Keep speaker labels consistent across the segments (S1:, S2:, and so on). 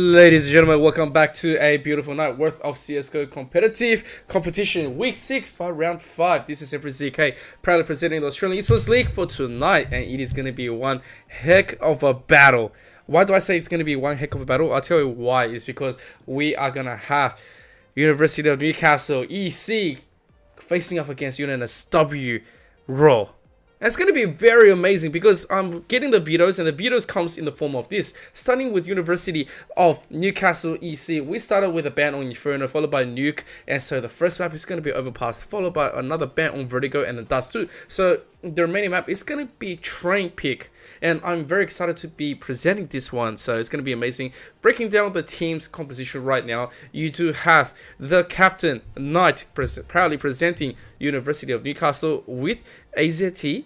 S1: Ladies and gentlemen, welcome back to a beautiful night worth of CSGO competitive competition, week 6 by round 5. This is Emperor ZK, proudly presenting the Australian Esports League for tonight, and it is going to be one heck of a battle. Why do I say it's going to be one heck of a battle? I'll tell you why. It's because we are going to have University of Newcastle, EC, facing up against UNSW RAWR. And it's going to be very amazing because I'm getting the videos, and the videos comes in the form of this. Starting with University of Newcastle EC, we started with a ban on Inferno, followed by Nuke, and so the first map is going to be Overpass, followed by another ban on Vertigo and then Dust 2. So the remaining map is going to be Train Pick, and I'm very excited to be presenting this one, so it's going to be amazing. Breaking down the team's composition right now, you do have the captain, Knight, proudly presenting University of Newcastle with AZT,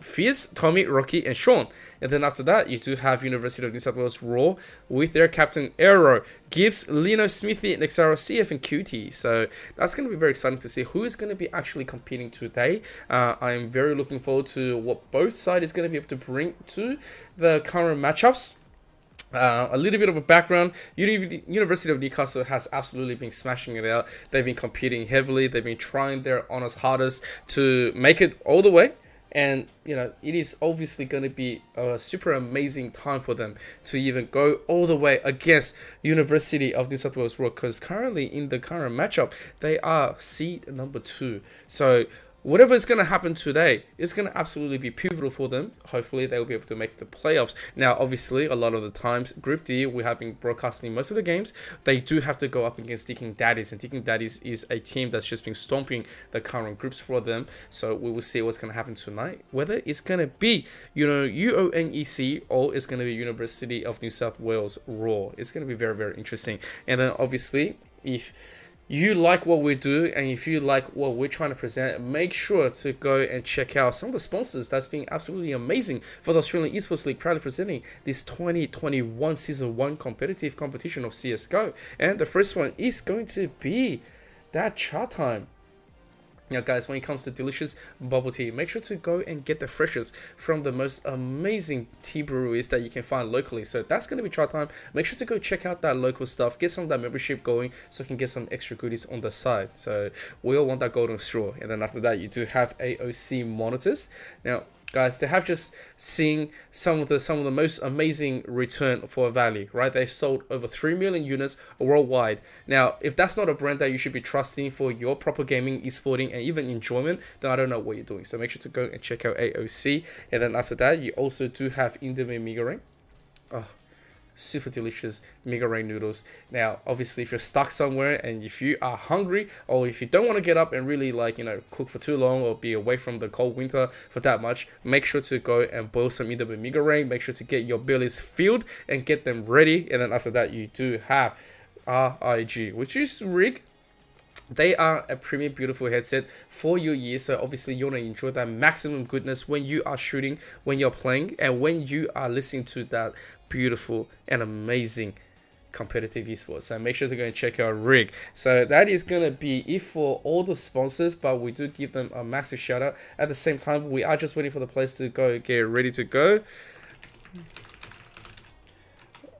S1: Fizz, Tommy, Rocky, and Sean. And then after that, you do have University of New South Wales RAWR with their captain Aero, Gibbs, Lino, Smithy, Nexaro, CF, and QT. So that's going to be very exciting to see who is going to be actually competing today. I'm very looking forward to what both sides is going to be able to bring to the current matchups. A little bit of a background, University of Newcastle has absolutely been smashing it out. They've been competing heavily. They've been trying their honest hardest to make it all the way. And, you know, it is obviously going to be a super amazing time for them to even go all the way against University of New South Wales RAWR, because currently in the current matchup, they are seed number 2. So whatever is going to happen today is going to absolutely be pivotal for them. Hopefully, they will be able to make the playoffs. Now, obviously, a lot of the times, Group D, we have been broadcasting most of the games. They do have to go up against Ticking Daddies, and Ticking Daddies is a team that's just been stomping the current groups for them. So we will see what's going to happen tonight. Whether it's going to be, UoN EC or it's going to be University of New South Wales RAWR. It's going to be very, very interesting. And then, obviously, if you like what we do and if you like what we're trying to present, make sure to go and check out some of the sponsors that's been absolutely amazing for the Australian Esports League, proudly presenting this 2021 Season 1 competitive competition of CSGO. And the first one is going to be that Chatime. Now guys, when it comes to delicious bubble tea, make sure to go and get the freshest from the most amazing tea breweries that you can find locally. So that's going to be Chatime. Make sure to go check out that local stuff, get some of that membership going so you can get some extra goodies on the side. So we all want that golden straw. And then after that, you do have AOC monitors. Now guys, they have just seen some of the most amazing return for value, right? They've sold over 3 million units worldwide. Now, if that's not a brand that you should be trusting for your proper gaming, esporting, and even enjoyment, then I don't know what you're doing. So make sure to go and check out AOC. And then after that, you also do have Indomie. Oh, super delicious Mega Rain noodles. Now, obviously, if you're stuck somewhere and if you are hungry, or if you don't want to get up and really cook for too long or be away from the cold winter for that much, make sure to go and boil some Indomie Mega Rain. Make sure to get your bellies filled and get them ready. And then after that, you do have RIG, which is RIG. They are a premium beautiful headset for your ears, so obviously you want to enjoy that maximum goodness when you are shooting, when you're playing, and when you are listening to that beautiful and amazing competitive esports. So make sure to go and check out RIG. So that is going to be it for all the sponsors, but we do give them a massive shout out. At the same time, we are just waiting for the place to go get ready to go.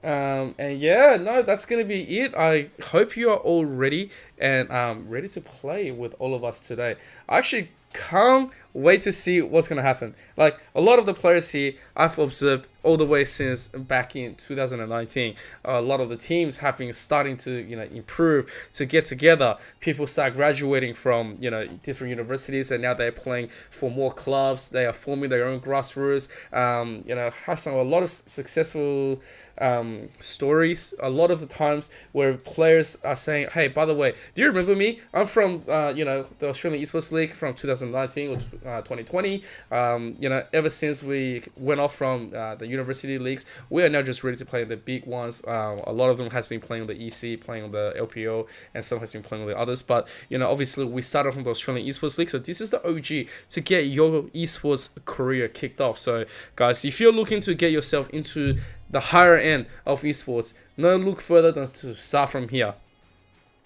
S1: And yeah, no, that's gonna be it. I hope you are all ready and ready to play with all of us today. I actually can't wait to see what's gonna happen. Like, a lot of the players here I've observed all the way since back in 2019. A lot of the teams have been starting to improve, to get together. People start graduating from different universities, and now they're playing for more clubs. They are forming their own grassroots. Have a lot of successful stories. A lot of the times where players are saying, hey, by the way, do you remember me? I'm from the Australian Esports League from 2019 or 2020. Ever since we went off from the university leagues, we are now just ready to play the big ones. A lot of them has been playing on the EC, playing on the LPO, and some has been playing on the others. But obviously we started from the Australian Esports League, so this is the OG to get your esports career kicked off. So guys, if you're looking to get yourself into the higher end of esports, no look further than to start from here.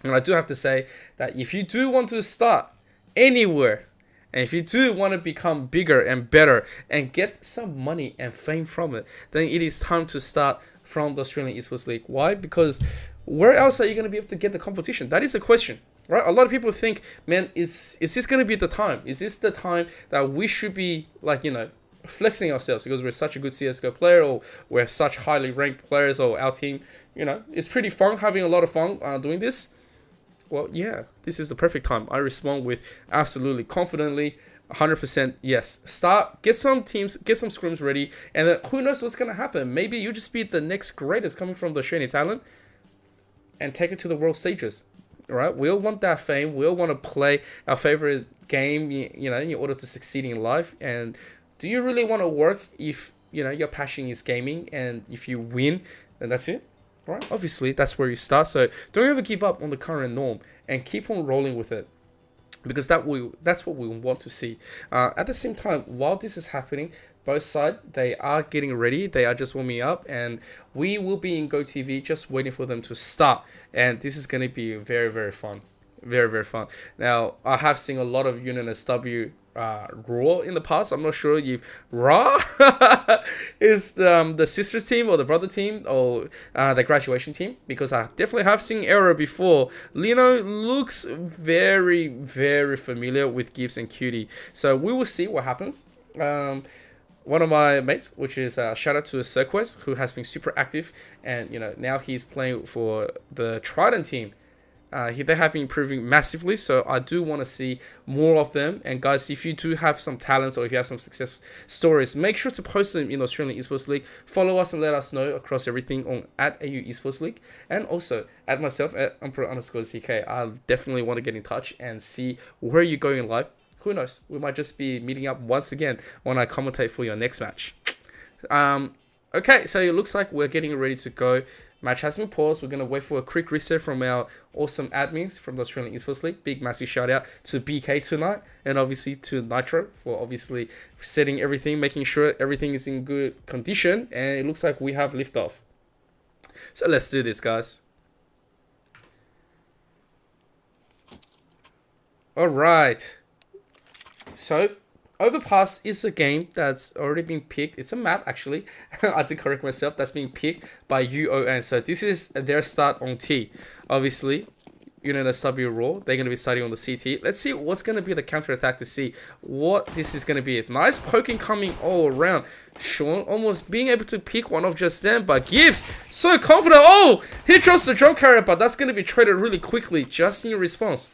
S1: And I do have to say that if you do want to start anywhere, and if you do want to become bigger and better and get some money and fame from it, then it is time to start from the Australian Esports League. Why? Because where else are you going to be able to get the competition? That is the question, right? A lot of people think, man, is this going to be the time? Is this the time that we should be, like, flexing ourselves because we're such a good CSGO player, or we're such highly ranked players, or our team, it's pretty fun, having a lot of fun doing this? Well, yeah, this is the perfect time. I respond with absolutely confidently, 100% yes. Get some teams, get some scrims ready, and then who knows what's going to happen. Maybe you just be the next greatest coming from the Australian talent and take it to the world stages. All right, we all want that fame. We all want to play our favorite game, in order to succeed in life. And do you really want to work if, your passion is gaming, and if you win, then that's it? Right? Obviously, that's where you start. So don't ever give up on the current norm and keep on rolling with it, because that's what we want to see. At the same time, while this is happening, both sides, they are getting ready. They are just warming up, and we will be in GoTV just waiting for them to start. And this is going to be very, very fun. Very, very fun. Now, I have seen a lot of UNSW RAWR in the past. I'm not sure if RAWR is the sister team or the brother team or the graduation team, because I definitely have seen Error before. Lino looks very, very familiar with Gibbs and Cutie. So we will see what happens. One of my mates, which is shout out to Cirquest, who has been super active, and now he's playing for the Trident team. They have been improving massively, so I do want to see more of them. And guys, if you do have some talents, or if you have some success stories, make sure to post them in the Australian Esports League. Follow us and let us know across everything on @AU Esports League, and also at myself at Emperor_CK. I definitely want to get in touch and see where you're going in life. Who knows? We might just be meeting up once again when I commentate for your next match. Okay, so it looks like we're getting ready to go. Match has been paused. We're going to wait for a quick reset from our awesome admins from the Australian Esports League. Big, massive shout out to BK tonight, and obviously to Nitro for obviously setting everything, making sure everything is in good condition. And it looks like we have liftoff. So let's do this, guys. All right. So Overpass is a game that's already been picked. It's a map, actually. I did correct myself. That's being picked by UoN. So this is their start on T. Obviously, UNSW RAWR, they're going to be starting on the CT. Let's see what's going to be the counter-attack to see what this is going to be. Nice poking coming all around. Sean almost being able to pick one off just then, but Gibbs, so confident. Oh, he drops the drone carrier, but that's going to be traded really quickly just in response.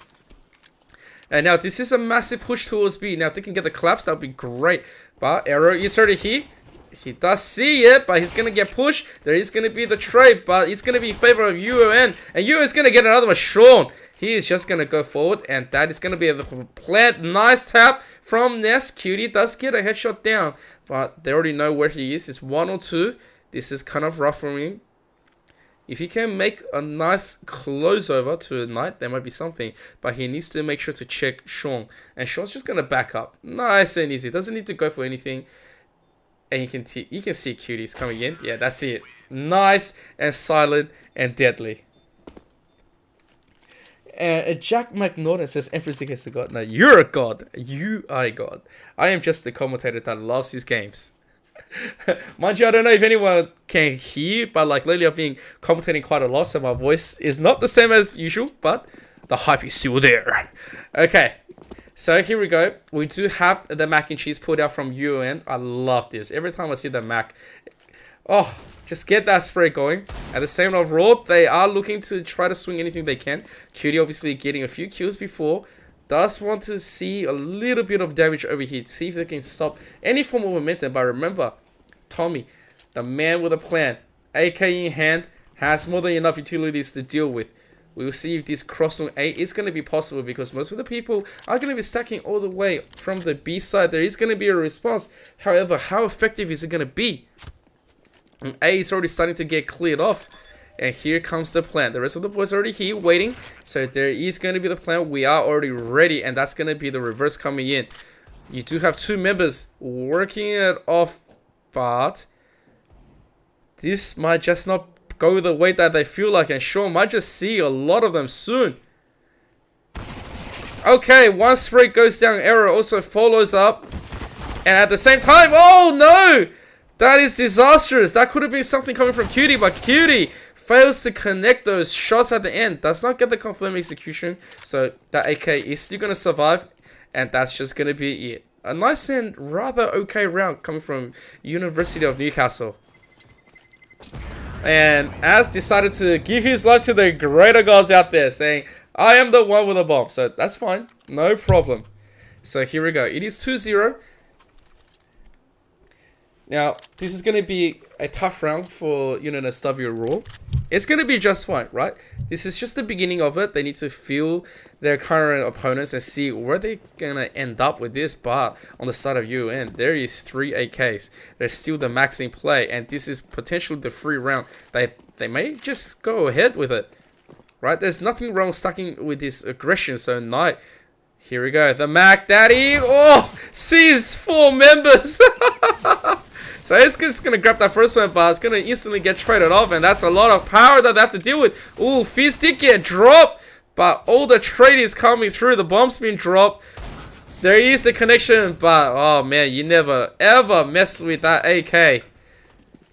S1: And now this is a massive push towards B. Now if they can get the collapse, that would be great. But Arrow is already here. He does see it, but he's going to get pushed. There is going to be the trade, but it's going to be in favor of UoN. And UoN is going to get another one. Sean, he is just going to go forward, and that is going to be the plant. Nice tap from Ness. Cutie does get a headshot down, but they already know where he is. It's 1 or 2. This is kind of rough for him. If he can make a nice close over to a Knight, there might be something. But he needs to make sure to check Sean. And Sean's just going to back up. Nice and easy. Doesn't need to go for anything. And you can see Cuties coming in. Yeah, that's it. Nice and silent and deadly. And Jack McNaughton says, Empress is a god. No, you're a god. You are a god. I am just the commentator that loves his games. Mind you, I don't know if anyone can hear, but like lately I've been commentating quite a lot, so my voice is not the same as usual, but the hype is still there. Okay, so here we go. We do have the mac and cheese pulled out from UoN. I love this. Every time I see the mac, oh, just get that spray going. At the same time, RAWR, they are looking to try to swing anything they can. Cutie obviously getting a few kills before. Does want to see a little bit of damage over here to see if they can stop any form of momentum. But remember, Tommy, the man with a plan, AK in hand, has more than enough utilities to deal with. We will see if this cross on A is going to be possible, because most of the people are going to be stacking all the way from the B side. There is going to be a response. However, how effective is it going to be? And A is already starting to get cleared off. And here comes the plan. The rest of the boys are already here waiting. So there is going to be the plan. We are already ready. And that's going to be the reverse coming in. You do have two members working it off. But this might just not go the way that they feel like. And Sean might just see a lot of them soon. Okay, one spray goes down. Arrow also follows up. And at the same time, oh no! That is disastrous. That could have been something coming from Cutie, but Cutie fails to connect those shots at the end. Does not get the confirmed execution. So that AK is still going to survive. And that's just going to be it. A nice and rather okay round coming from University of Newcastle. And Az decided to give his life to the greater gods out there, saying, I am the one with the bomb. So that's fine. No problem. So here we go. It is 2-0. Now, this is going to be a tough round for UNSW RAWR. It's going to be just fine, right? This is just the beginning of it. They need to feel their current opponents and see where they're going to end up with this. But on the side of UoN, there is 3 AKs. There's still the max in play. And this is potentially the free round. They may just go ahead with it, right? There's nothing wrong sticking with this aggression. So, Knight, here we go. The Mac Daddy. Oh, sees 4 members. So he's just going to grab that first one, but it's going to instantly get traded off, and that's a lot of power that they have to deal with. Ooh, Fizz did get dropped, but all the trade is coming through. The bomb's been dropped. There is the connection, but oh man, you never ever mess with that AK.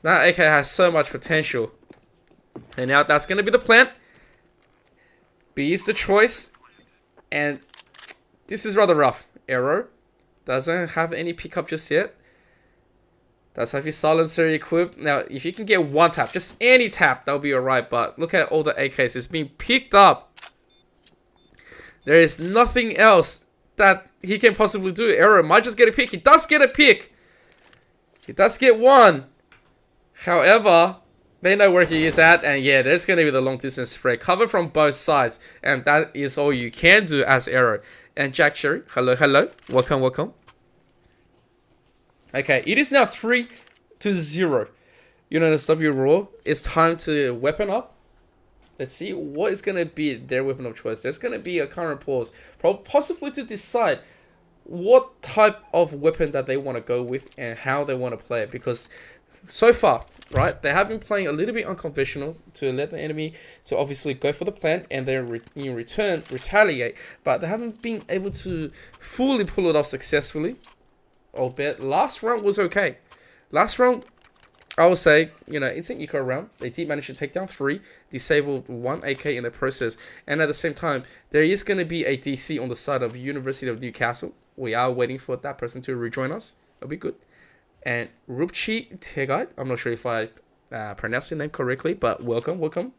S1: That AK has so much potential. And now that's going to be the plant. B is the choice, and this is rather rough. Arrow doesn't have any pickup just yet. Does have his silencer equipped. Now, if you can get one tap, just any tap, that'll be alright. But look at all the AKs. It's being picked up. There is nothing else that he can possibly do. Arrow might just get a pick. He does get a pick. He does get one. However, they know where he is at. And yeah, there's going to be the long distance spray. Cover from both sides. And that is all you can do as Arrow. And Jack Cherry, hello, hello. Welcome, welcome. Okay, it is now 3-0. UNSW RAWR. It's time to weapon up. Let's see what is going to be their weapon of choice. There's going to be a current pause, possibly to decide what type of weapon that they want to go with and how they want to play it. Because so far, right, they have been playing a little bit unconventional to let the enemy to obviously go for the plant and then in return retaliate. But they haven't been able to fully pull it off successfully. Albeit last round was okay. Last round, I would say, instant eco round. They did manage to take down 3, disabled 1 AK in the process. And at the same time, there is going to be a DC on the side of University of Newcastle. We are waiting for that person to rejoin us. That'll be good. And Rupchi Tegai, I'm not sure if I pronounced your name correctly, but welcome, welcome.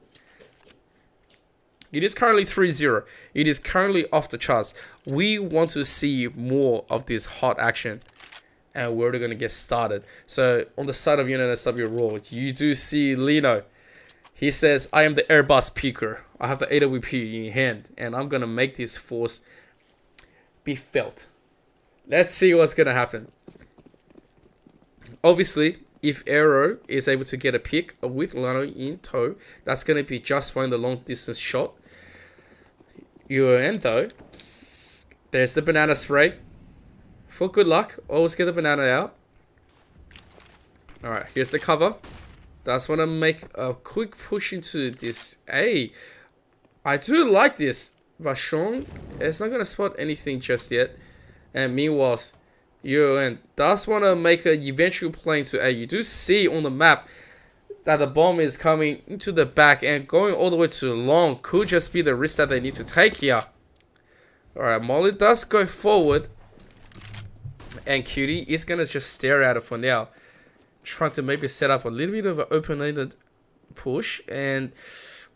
S1: It is currently 3-0. It is currently off the charts. We want to see more of this hot action. And we're going to get started. So, on the side of UNSW RAWR, you do see Lino. He says, I am the Airbus Peaker. I have the AWP in hand. And I'm going to make this force be felt. Let's see what's going to happen. Obviously, if Arrow is able to get a pick with Lino in tow, that's going to be just fine, the long distance shot. UoN though, there's the banana spray. For good luck, always get the banana out. Alright, here's the cover. Just want to make a quick push into this A. I do like this, but Sean is not going to spot anything just yet. And meanwhile, UoN does want to make an eventual play into A. You do see on the map that the bomb is coming into the back and going all the way to long. Could just be the risk that they need to take here. Alright, Molly does go forward. And Cutie is going to just stare at it for now. Trying to maybe set up a little bit of an open-ended push. And,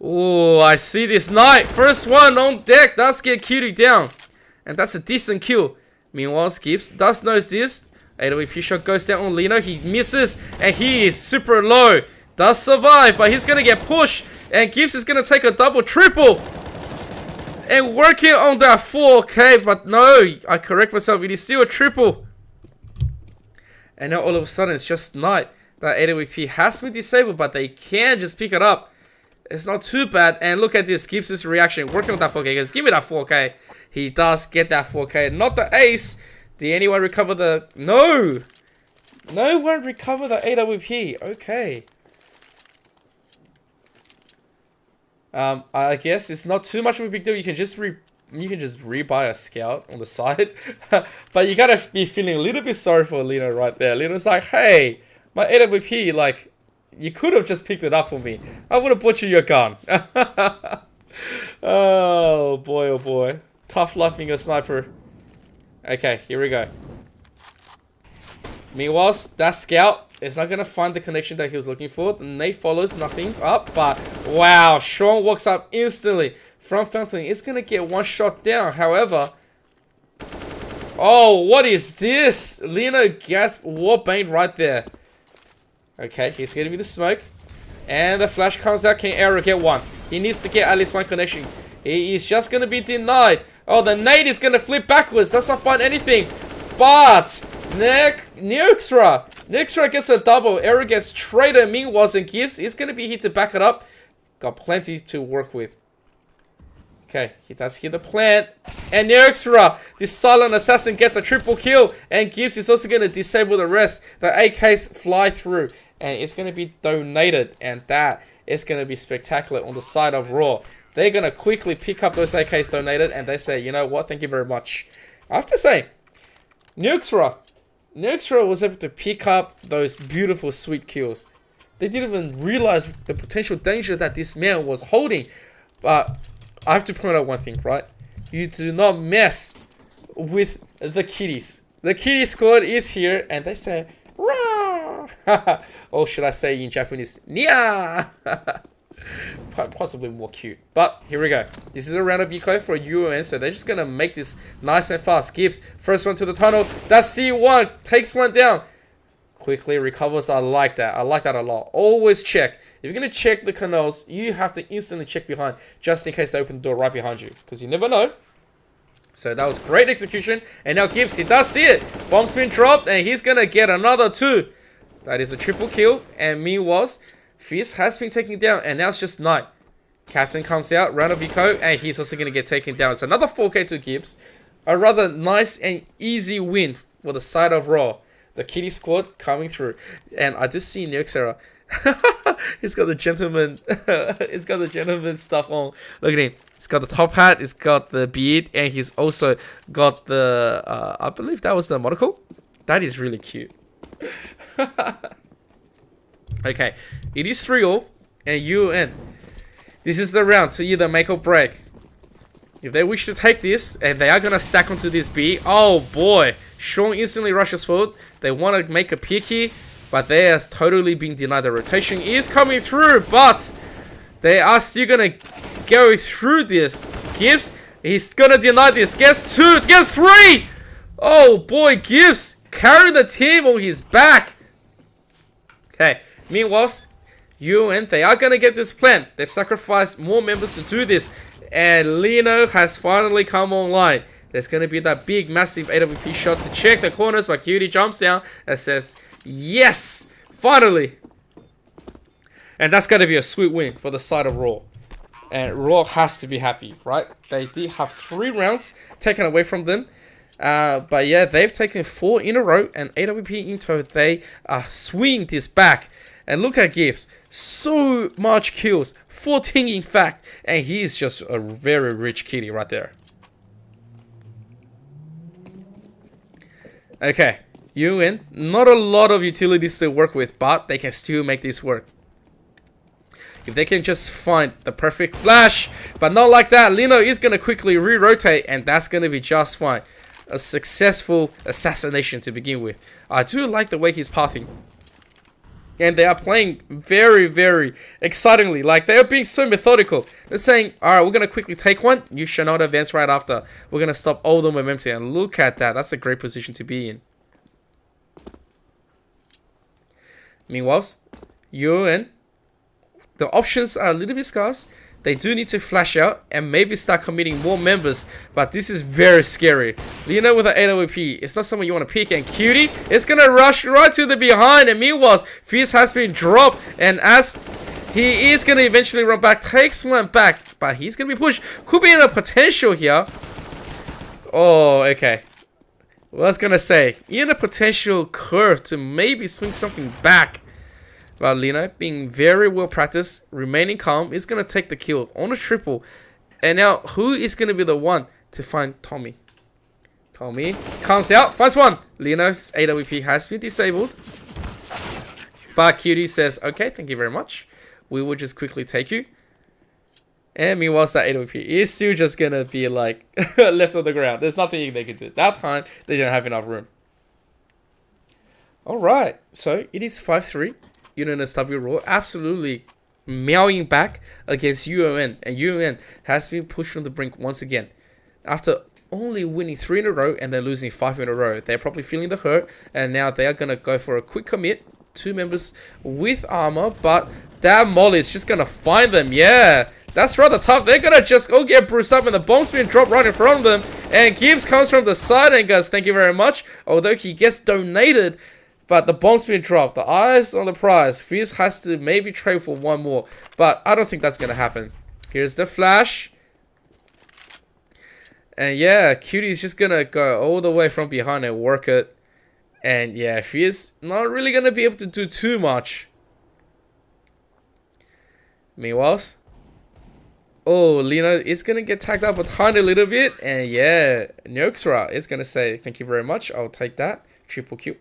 S1: oh, I see this Knight. First one on deck does get Cutie down. And that's a decent kill. Meanwhile, Skips does knows this. AWP shot goes down on Lino. He misses. And he is super low. Does survive, but he's going to get pushed. And Gibbs is going to take a double, triple. And working on that 4K. But no, I correct myself. It is still a triple. And now all of a sudden it's just Knight. That AWP has been disabled, but they can just pick it up. It's not too bad. And look at this. Gibbs' reaction. Working on that 4K. Guys, give me that 4K. He does get that 4K. Not the ace. Did anyone recover the... No. No one recovered the AWP. Okay. I guess it's not too much of a big deal. You can just rebuy a scout on the side. But you gotta be feeling a little bit sorry for Lino right there. Lino's like, hey, My AWP, like, you could have just picked it up for me. I would have bought you your gun. Oh boy, oh boy. Tough life being a sniper. Okay, here we go. Meanwhile, that scout is not going to find the connection that he was looking for. The nade follows, nothing up, but wow, Sean walks up instantly from Fountain. It's going to get one shot down. However, oh, what is this? Lino gasp warbane right there. Okay, he's getting me the smoke. And the flash comes out. Can Arrow get one? He needs to get at least one connection. He is just going to be denied. Oh, the nade is going to flip backwards. Does not find anything. But Nixra gets a double. Arrow gets traded. Meanwhile, and Gibbs is going to be here to back it up. Got plenty to work with. Okay, he does hit the plant. And Nixra, this silent assassin, gets a triple kill. And Gibbs is also going to disable the rest. The AKs fly through. And it's going to be donated. And that is going to be spectacular on the side of RAWR. They're going to quickly pick up those AKs donated. And they say, you know what, thank you very much. I have to say, Nixra was able to pick up those beautiful, sweet kills. They didn't even realize the potential danger that this man was holding. But I have to point out one thing, right? You do not mess with the kiddies. The kiddie squad is here, and they say, "Rah!" Or should I say in Japanese, "Nya!" Possibly more cute. But here we go. This is a round of eco for UoN, so they're just gonna make this nice and fast. Gibbs, first one to the tunnel. That's C1, takes one down. Quickly recovers. I like that. I like that a lot. Always check. If you're gonna check the canals, you have to instantly check behind, just in case they open the door right behind you, because you never know. So that was great execution. And now Gibbs, he does see it. Bomb's been dropped, and he's gonna get another 2. That is a triple kill. And meanwhile, Fierce has been taken down, and now it's just Knight. Captain comes out, round of eco, and he's also going to get taken down. It's another 4K to Gibbs. A rather nice and easy win for the side of RAWR. The kitty squad coming through. And I just see Newcastle. He's got the gentleman. He's got the gentleman stuff on. Look at him. He's got the top hat. He's got the beard, and he's also got the. I believe that was the monocle. That is really cute. Okay, it is 3-all, and UoN. This is the round to either make or break. If they wish to take this, and they are going to stack onto this B, oh boy, Sean instantly rushes forward. They want to make a pick here, but they are totally being denied. The rotation is coming through, but they are still going to go through this. Gibbs, he's going to deny this. Gets 2, gets 3! Oh boy, Gibbs carrying the team on his back. Okay. Meanwhile, UoN, they are going to get this plan. They've sacrificed more members to do this. And Lino has finally come online. There's going to be that big, massive AWP shot to check the corners. But Cutie jumps down and says, yes, finally. And that's going to be a sweet win for the side of RAWR. And RAWR has to be happy, right? They did have 3 rounds taken away from them. But yeah, they've taken 4 in a row. And AWP into they are swinging this back. And look at Gibbs, so much kills, 14 in fact, and he is just a very rich kitty right there. Okay, UoN, not a lot of utilities to work with, but they can still make this work. If they can just find the perfect flash, but not like that, Lino is going to quickly re-rotate, and that's going to be just fine. A successful assassination to begin with. I do like the way he's pathing. And they are playing very, very excitingly. Like, they are being so methodical. They're saying, alright, we're going to quickly take one. You shall not advance right after. We're going to stop all the momentum. And look at that. That's a great position to be in. Meanwhile, UoN, the options are a little bit scarce. They do need to flash out and maybe start committing more members. But this is very scary. Lino with an AWP. It's not someone you want to pick. And Cutie is going to rush right to the behind. And meanwhile, Fierce has been dropped. And as he is going to eventually run back, takes one back. But he's going to be pushed. Could be in a potential here. Oh, okay. Well, I was going to say, in a potential curve to maybe swing something back. But Lino, being very well practiced, remaining calm, is going to take the kill on a triple. And now, who is going to be the one to find Tommy? Tommy comes out, finds one. Lino's AWP has been disabled. But Cutie says, okay, thank you very much. We will just quickly take you. And meanwhile, that AWP is still just gonna be like left on the ground. There's nothing they can do. That time, they didn't have enough room. Alright, so it is 5-3. UNSW RAWR absolutely meowing back against UoN. And UoN has been pushed on the brink once again. After only winning 3 in a row and then losing 5 in a row, they're probably feeling the hurt. And now they are gonna go for a quick commit. 2 members with armor, but that molly is just gonna find them. Yeah. That's rather tough. They're gonna just go get bruised up and the bomb's being dropped right in front of them. And Gibbs comes from the side and goes, thank you very much. Although he gets donated, but the bomb's being dropped. The eyes on the prize. Fierce has to maybe trade for one more. But I don't think that's gonna happen. Here's the flash. And yeah, Cutie's just gonna go all the way from behind and work it. And yeah, Fierce not really gonna be able to do too much. Meanwhile, oh, Lino is going to get tagged up behind a little bit. And yeah, Newcastle is going to say, thank you very much. I'll take that. Triple kill.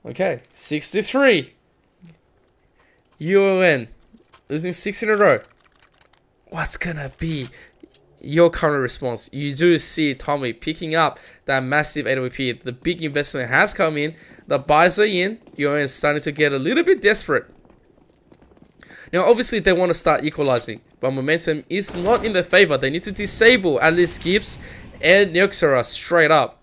S1: Okay, 6-3. UoN losing 6 in a row. What's going to be your current response? You do see Tommy picking up that massive AWP. The big investment has come in. The buys are in. UoN is starting to get a little bit desperate. Now, obviously, they want to start equalizing, but momentum is not in their favor. They need to disable at least Gibbs and Newcastle straight up.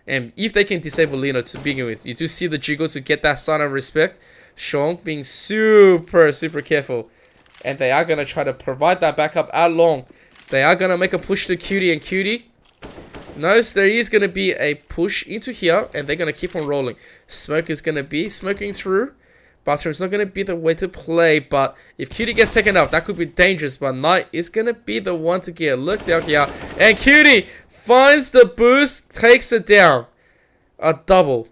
S1: And if they can disable Lino to begin with, you do see the jiggle to get that sign of respect. Sean being super careful. And they are going to try to provide that backup at long. They are going to make a push to Cutie, and Cutie knows there is going to be a push into here, and they're going to keep on rolling. Smoke is going to be smoking through. Bathroom's not going to be the way to play, but if Cutie gets taken out, that could be dangerous. But Knight is going to be the one to get looked out here. And Cutie finds the boost, takes it down. A double.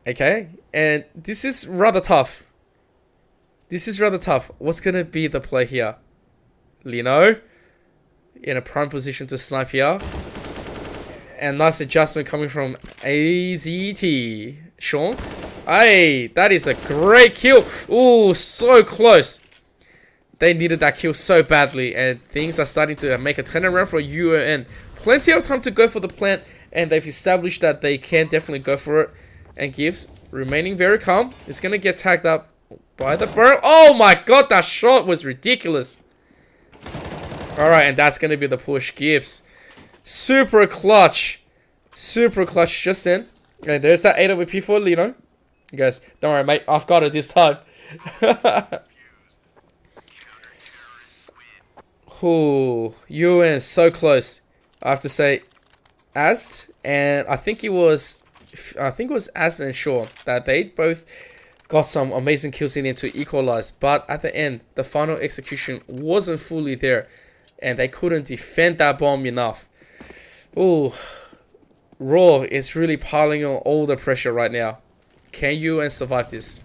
S1: Okay, and this is rather tough. This is rather tough. What's going to be the play here? Lino in a prime position to snipe here. And nice adjustment coming from AZT. Sean. Hey, that is a great kill. Ooh, so close. They needed that kill so badly. And things are starting to make a turnaround for UoN. Plenty of time to go for the plant. And they've established that they can definitely go for it. And Gibbs remaining very calm. It's going to get tagged up by the burn. Oh my god, that shot was ridiculous. Alright, and that's going to be the push. Gibbs. Super clutch just then. And there's that AWP for Lino. He goes, don't worry, mate, I've got it this time. Ooh, UoN so close. I have to say, AEST, and I think it was AEST and Shaw that they both got some amazing kills in there to equalize. But at the end, the final execution wasn't fully there, and they couldn't defend that bomb enough. Ooh, RAWR is really piling on all the pressure right now. Can UoN survive this?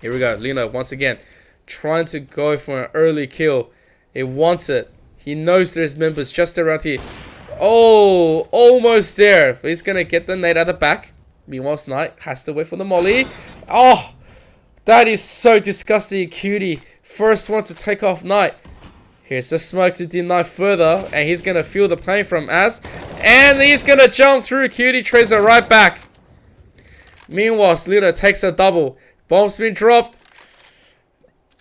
S1: Here we go. Lino once again trying to go for an early kill. He wants it. He knows there's members just around here. Oh, almost there. He's gonna get the nade at the back. Meanwhile, Knight has to wait for the molly. Oh, that is so disgusting. Cutie, first one to take off Knight. Here's the smoke to deny further, and he's going to feel the pain from AEST, and he's going to jump through. Cutie trades it right back. Meanwhile, Lino takes a double. Bomb's been dropped,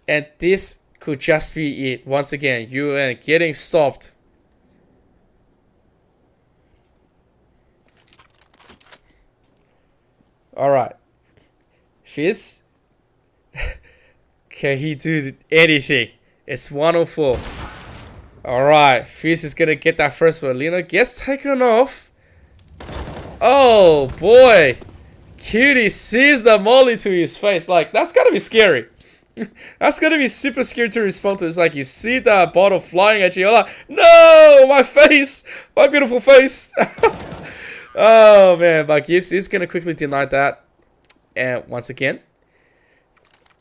S1: and this could just be it. Once again, UoN getting stopped. Alright. Fizz. Can he do anything? It's 104. Alright, Fizz is gonna get that first one. Lino gets taken off. Oh boy. Cutie sees the molly to his face. Like, that's gotta be scary. That's gonna be super scary to respond to. It's like you see that bottle flying at you. You're like, no, my face, my beautiful face. Oh man, but Gibbs is gonna quickly deny that. And once again,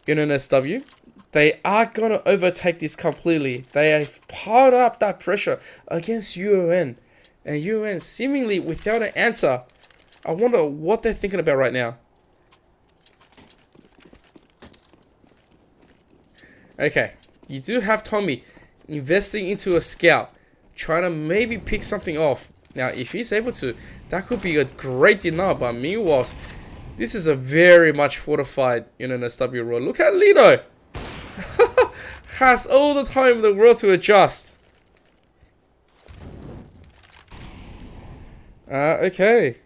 S1: UNSW, they are going to overtake this completely. They have piled up that pressure against UoN. And UoN seemingly without an answer. I wonder what they're thinking about right now. Okay, you do have Tommy investing into a scout, trying to maybe pick something off. Now, if he's able to, that could be a great deny. But meanwhile, this is a very much fortified UNSW RAWR. Look at Lino. Has all the time in the world to adjust. Okay.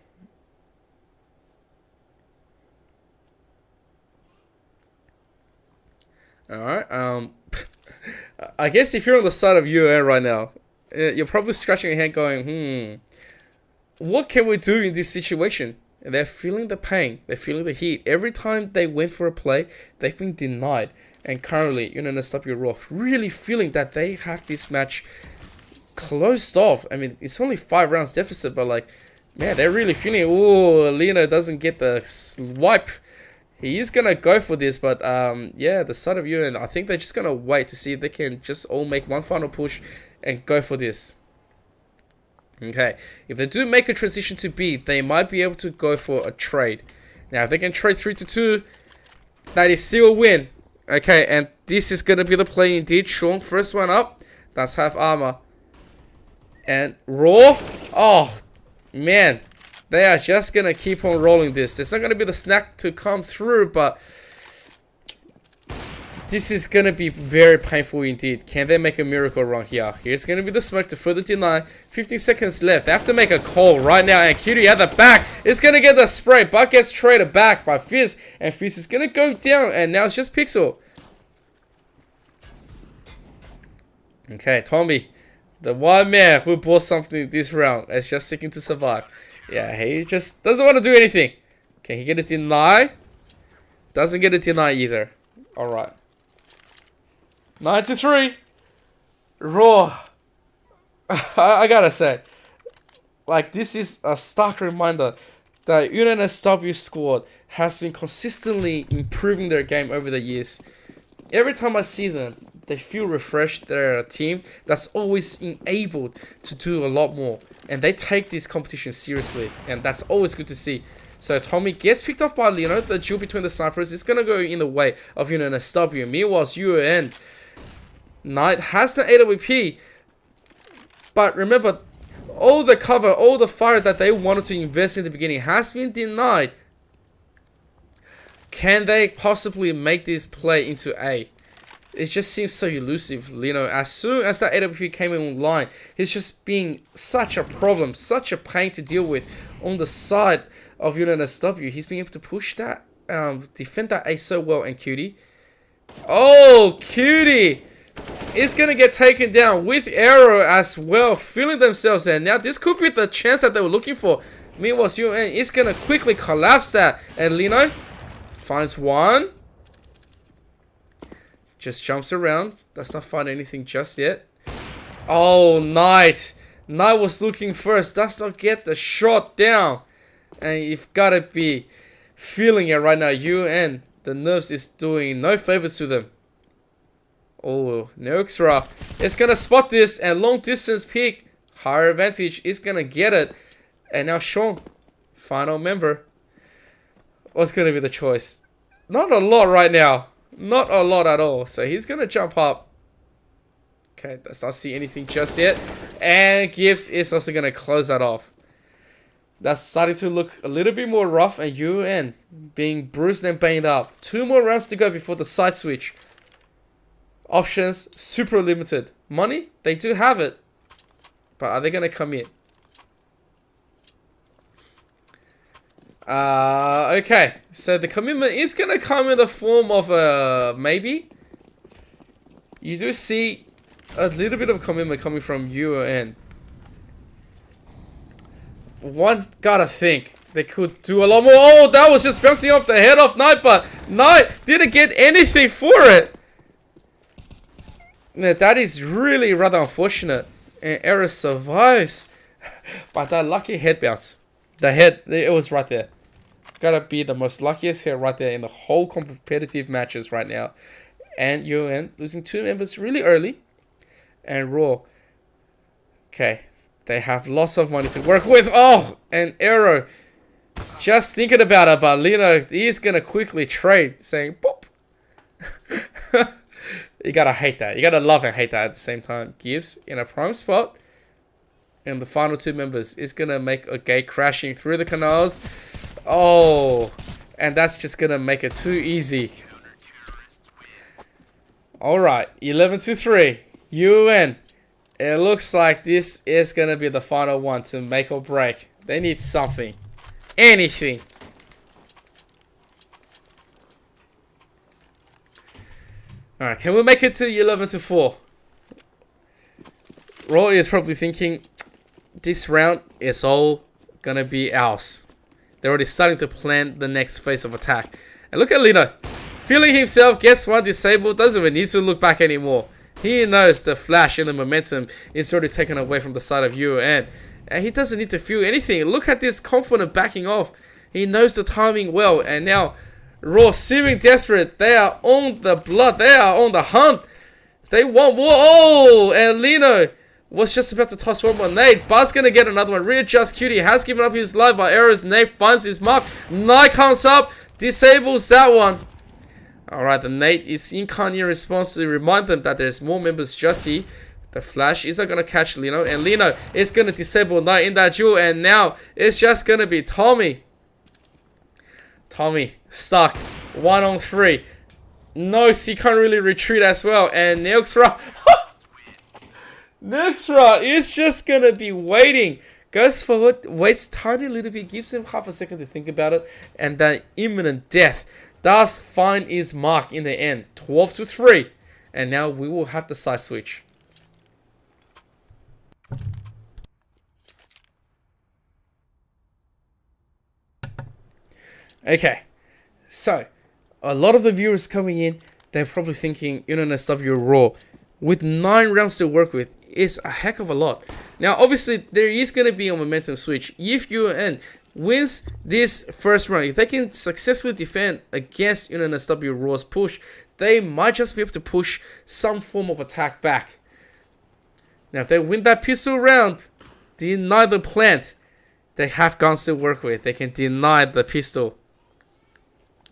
S1: Alright, I guess if you're on the side of UoN right now, you're probably scratching your head going, what can we do in this situation? And they're feeling the pain, they're feeling the heat. Every time they went for a play, they've been denied. And currently, UNSW RAWR really feeling that they have this match closed off. I mean, it's only 5 rounds deficit, but like, man, they're really feeling it. Ooh, Lino doesn't get the swipe. He is gonna go for this, but yeah, the side of UoN, I think they're just gonna wait to see if they can just all make one final push and go for this. Okay, if they do make a transition to B, they might be able to go for a trade. Now, if they can trade 3-2, that is still a win. Okay, and this is gonna be the play indeed. Sean, first one up. That's half armor. And RAWR. Oh, man. They are just gonna keep on rolling this. There's not gonna be the snack to come through, but this is gonna be very painful indeed. Can they make a miracle run here? Here's gonna be the smoke to further deny. 15 seconds left. They have to make a call right now. And Cutie at the back is gonna get the spray, but gets traded back by Fizz. And Fizz is gonna go down. And now it's just Pixel. Okay, Tommy, the one man who bought something this round, is just seeking to survive. Yeah, he just doesn't want to do anything. Can he get a deny? Doesn't get a deny either. Alright. 9-3. RAWR. I gotta say, like, this is a stark reminder that UNSW squad has been consistently improving their game over the years. Every time I see them, they feel refreshed. They're a team that's always enabled to do a lot more. And they take this competition seriously. And that's always good to see. So Tommy gets picked off by Lino. The duel between the snipers is going to go in the way of UNSW. Meanwhile, UoN Knight has the AWP. But remember, all the cover, all the fire that they wanted to invest in the beginning has been denied. Can they possibly make this play into A? It just seems so elusive, Lino. As soon as that AWP came online, he's just being such a problem, such a pain to deal with on the side of UNSW. He's being able to push that, defend that A so well. And Cutie, oh, Cutie is gonna get taken down with Arrow as well, feeling themselves there. Now this could be the chance that they were looking for. Meanwhile, UoN is gonna quickly collapse that, and Lino finds one. Just jumps around. Does not find anything just yet. Oh, Knight. Knight was looking first. Does not get the shot down. And you've got to be feeling it right now. UoN, the nerves is doing no favors to them. Oh, Newcastle is going to spot this. And long distance peek. Higher advantage is going to get it. And now Sean, final member. What's going to be the choice? Not a lot right now. Not a lot at all. So he's going to jump up. Okay, does not see anything just yet. And Gibbs is also going to close that off. That's starting to look a little bit more rough. And UoN being bruised and banged up. 2 more rounds to go before the side switch. Options, super limited. Money, they do have it. But are they going to come in? Okay, so the commitment is going to come in the form of a maybe. You do see a little bit of commitment coming from UoN. One gotta think they could do a lot more. Oh, that was just bouncing off the head of Knight, but Knight didn't get anything for it. Yeah, that is really rather unfortunate. And Error survives. But that lucky head bounce. The head, it was right there. Gotta be the most luckiest hit right there in the whole competitive matches right now. And UoN losing 2 members really early. And RAWR. Okay. They have lots of money to work with. Oh! And Arrow Just thinking about it, but Lino, he's gonna quickly trade, saying, "Boop." You gotta hate that. You gotta love and hate that at the same time. Gives in a prime spot. And the final two members is gonna make a gate crashing through the canals. Oh, and that's just gonna make it too easy. Alright, 11-3. UoN. It looks like this is gonna be the final one to make or break. They need something. Anything. Alright, can we make it to 11-4? RAWR is probably thinking this round is all gonna be ours. They're already starting to plan the next phase of attack. And look at Lino. Feeling himself, gets one disabled, doesn't even need to look back anymore. He knows the flash and the momentum is already taken away from the side of UoN. And he doesn't need to feel anything. Look at this confident backing off. He knows the timing well. And now RAWR seeming desperate. They are on the blood. They are on the hunt. They want more. Oh, and Lino was just about to toss one more nade. Bud's gonna get another one. Readjust. Cutie has given up his life by errors. Nade finds his mark. Knight comes up. Disables that one. Alright, the nade is in kind in response to remind them that there's more members just here. The flash is not gonna catch Lino. And Lino is gonna disable Knight in that duel. And now it's just gonna be Tommy. Tommy stuck. 1-on-3. No, he can't really retreat as well. And Nexra. Nexra is just gonna be waiting. Goes forward, waits tiny little bit, gives him half a second to think about it, and then imminent death does find his mark in the end. 12-3, and now we will have the side switch. Okay, so a lot of the viewers coming in, they're probably thinking UNSW RAWR with 9 rounds to work with is a heck of a lot. Now, obviously, there is going to be a momentum switch. If UoN wins this first round, if they can successfully defend against UNSW RAWR's push, they might just be able to push some form of attack back. Now, if they win that pistol round, deny the plant, they have guns to work with. They can deny the pistol.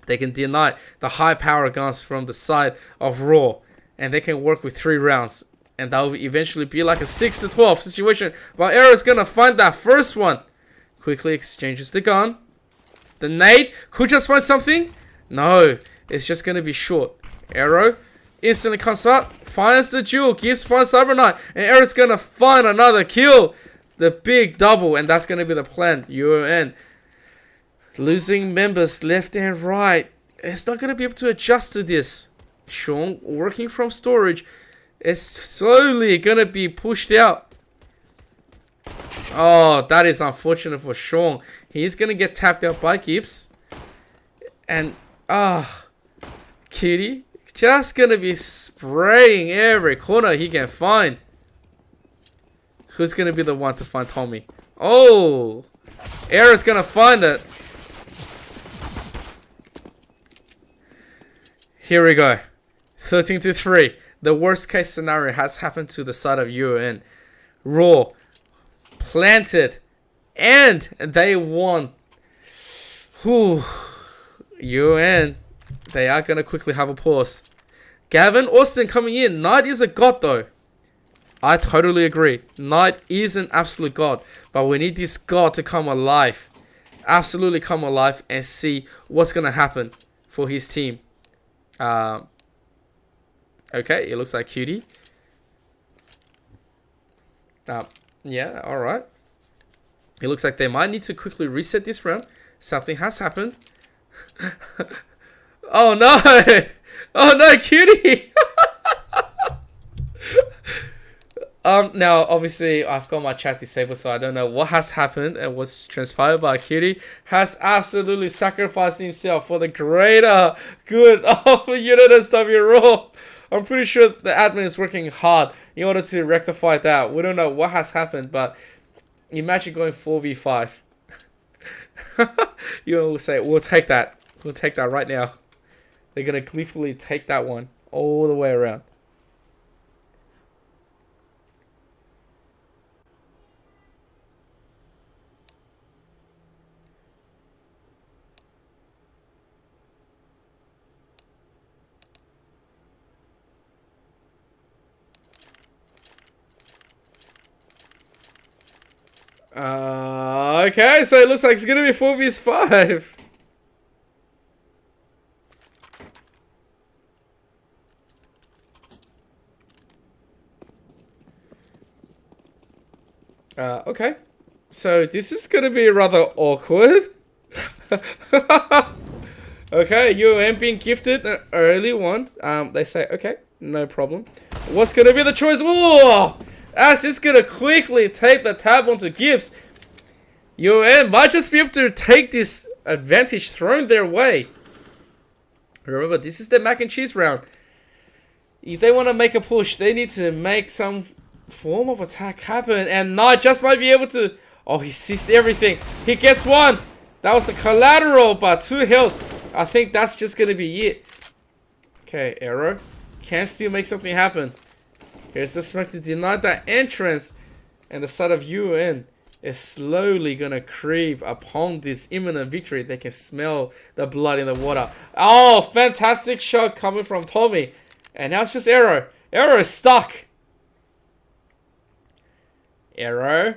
S1: They can deny the high power guns from the side of RAWR, and they can work with 3 rounds. And that will eventually be like a 6-12 situation. But Arrow is gonna find that first one. Quickly exchanges the gun. The nade could just find something. No, it's just gonna be short. Arrow instantly comes up, finds the jewel, finds Cyber Knight, and Arrow's gonna find another kill. The big double, and that's gonna be the plan. UoN losing members left and right. It's not gonna be able to adjust to this. Sean working from storage. It's slowly gonna be pushed out. Oh, that is unfortunate for Sean. He's gonna get tapped out by Gibbs. And Kitty just gonna be spraying every corner he can find. Who's gonna be the one to find Tommy? Oh, Era's gonna find it. Here we go. 13-3. The worst case scenario has happened to the side of UoN. RAWR planted and they won. Whew. UoN, they are going to quickly have a pause. Gavin Austin coming in. Knight is a god though. I totally agree. Knight is an absolute god. But we need this god to come alive. Absolutely come alive and see what's going to happen for his team. Okay, it looks like Cutie. Yeah, alright. It looks like they might need to quickly reset this round. Something has happened. Oh no! Oh no, Cutie! Now, obviously, I've got my chat disabled, so I don't know what has happened and what's transpired, but Cutie has absolutely sacrificed himself for the greater good of UNSW RAWR. I'm pretty sure the admin is working hard in order to rectify that. We don't know what has happened, but imagine going 4v5. You will say, we'll take that. We'll take that right now. They're going to gleefully take that one all the way around. Okay, so it looks like it's gonna be 4 vs 5. Okay. So this is gonna be rather awkward. Okay, UoN being gifted an early one. They say, okay, no problem. What's gonna be the choice? Oh! As it's gonna quickly take the tab onto gifts. UoN might just be able to take this advantage thrown their way. Remember, this is the mac and cheese round. If they want to make a push, they need to make some form of attack happen. And Knight just might be able to... Oh, he sees everything. He gets one. That was a collateral, but 2 health. I think that's just going to be it. Okay, Arrow can still make something happen. Here's the smoke to deny that entrance. And the side of UoN is slowly going to creep upon this imminent victory. They can smell the blood in the water. Oh, fantastic shot coming from Tommy. And now it's just Arrow. Arrow is stuck. Arrow.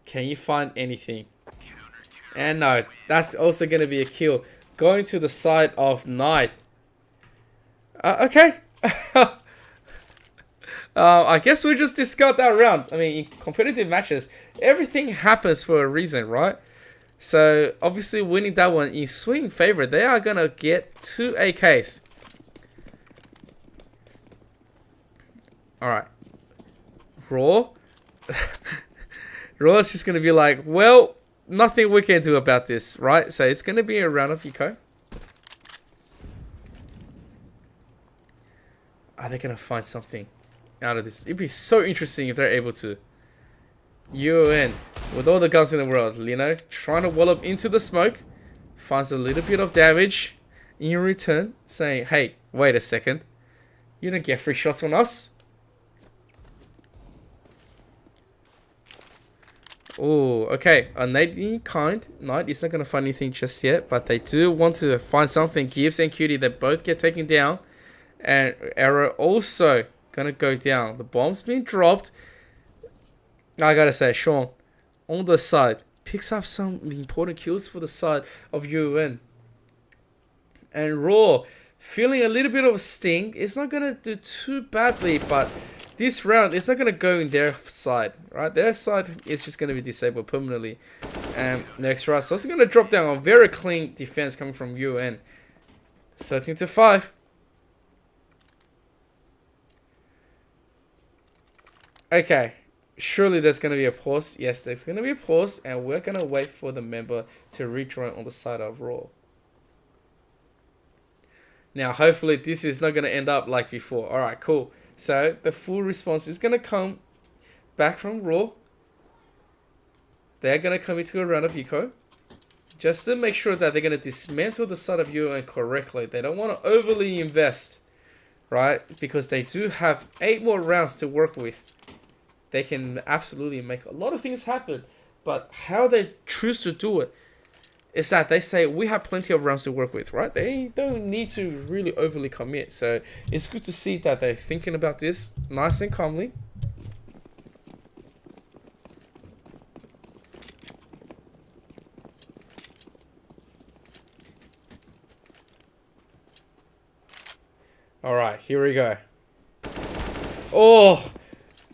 S1: Can you find anything? And no, that's also going to be a kill. Going to the side of Knight. Okay. I guess we just discard that round. I mean, in competitive matches, everything happens for a reason, right? So, obviously winning that one in swing favor, they are going to get 2 AKs. Alright. Raw. Raw is just going to be like, well, nothing we can do about this, right? So, it's going to be a round of eco. Are they going to find something out of this? It'd be so interesting if they're able to. UoN, with all the guns in the world, you know, trying to wall up into the smoke, finds a little bit of damage in return, saying, hey, wait a second, you don't get free shots on us. Oh, okay, a Knight kind. Knight is not going to find anything just yet, but they do want to find something. Gibbs and Cutie, they both get taken down, and Arrow also gonna go down. The bomb's been dropped. I gotta say, Sean, on the side, picks up some important kills for the side of UoN. And Raw, feeling a little bit of a sting. It's not gonna do too badly, but this round, it's not gonna go in their side, right? Their side is just gonna be disabled permanently. And next round, so it's gonna drop down. A very clean defense coming from UoN. 13-5. Okay, surely there's going to be a pause. Yes, there's going to be a pause, and we're going to wait for the member to rejoin on the side of Raw. Now, hopefully this is not going to end up like before. Alright, cool. So, the full response is going to come back from Raw. They're going to come into a round of eco. Just to make sure that they're going to dismantle the side of UoN correctly. They don't want to overly invest, right? Because they do have 8 more rounds to work with. They can absolutely make a lot of things happen, but how they choose to do it is that they say we have plenty of rounds to work with, right? They don't need to really overly commit, so it's good to see that they're thinking about this nice and calmly. All right, here we go. Oh,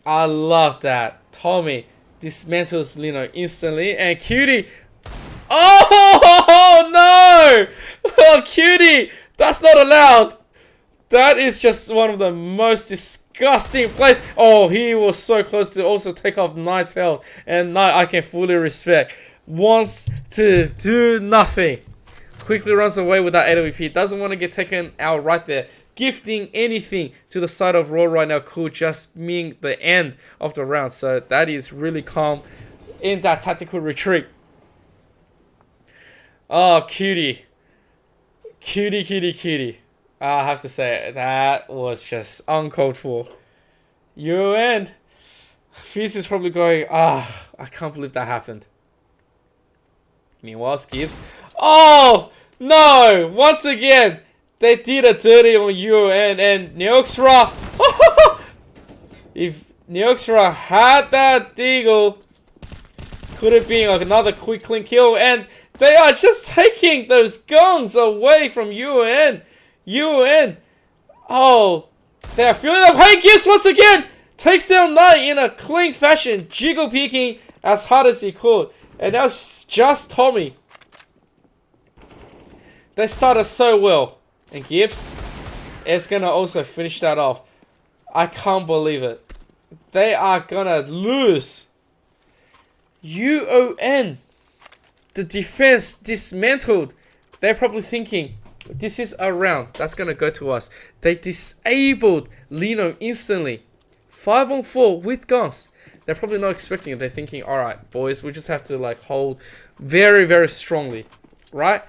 S1: I love that. Tommy dismantles Lino instantly, and Cutie. Oh no! Oh, Cutie, that's not allowed. That is just one of the most disgusting plays. Oh, he was so close to also take off Knight's health, and Knight I can fully respect. Wants to do nothing. Quickly runs away with that AWP. Doesn't want to get taken out right there. Gifting anything to the side of Raw right now could just mean the end of the round. So that is really calm in that tactical retreat. Oh, Cutie. Cutie. I have to say, that was just uncalled for. UoN. Fizz is probably going, I can't believe that happened. Meanwhile, Gibbs. Oh, no! Once again, they did a dirty on UoN, and Neoxra. If Neoxra had that deagle, Could have been another quick clean kill, and they are just taking those guns away from UoN. UoN. Oh, they are feeling up. Hey, Gibbs once again takes down Knight in a clean fashion, jiggle peeking as hard as he could. And that's just Tommy. They started so well. And Gibbs is going to also finish that off. I can't believe it. They are going to lose. UoN. The defense dismantled. They're probably thinking, this is a round that's going to go to us. They disabled Lino instantly. 5-on-4 with guns. They're probably not expecting it. They're thinking, alright, boys, we just have to like hold very, very strongly. Right?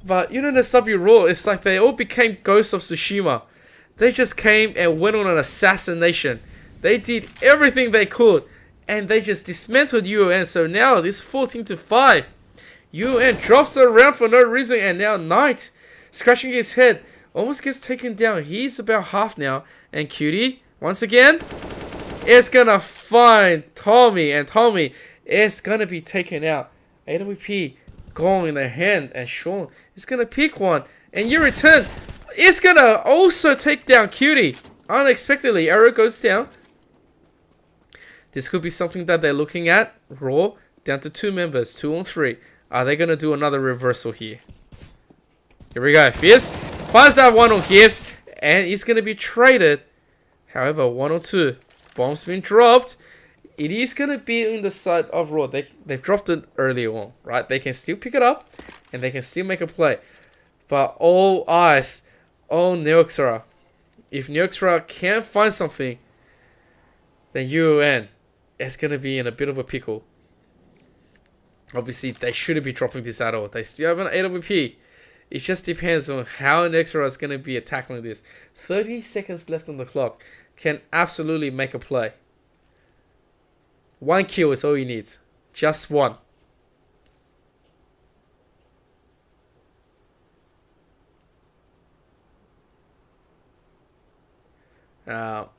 S1: But UNSW RAWR, it's like they all became Ghosts of Tsushima. They just came and went on an assassination. They did everything they could. And they just dismantled UoN. So now it's 14-5. UoN drops around for no reason. And now Knight, scratching his head, almost gets taken down. He's about half now. And Cutie, once again, is going to find Tommy. And Tommy is going to be taken out. AWP going in their hand. And Sean is going to pick one. And you return. It's going to also take down Cutie. Unexpectedly, arrow goes down. This could be something that they're looking at. RAWR down to 2 members, 2-on-3. Are they going to do another reversal here? Here we go. Fierce finds that one on Gibbs, and he's going to be traded. However, 1-or-2. Bomb's been dropped. It is going to be in the side of RAWR. They've dropped it earlier on, right? They can still pick it up, and they can still make a play. But all eyes on Newcastle. If Newcastle can't find something, then UoN is going to be in a bit of a pickle. Obviously, they shouldn't be dropping this at all. They still have an AWP. It just depends on how Nexra is going to be tackling this. 30 seconds left on the clock. Can absolutely make a play. 1 kill is all he needs. Just 1.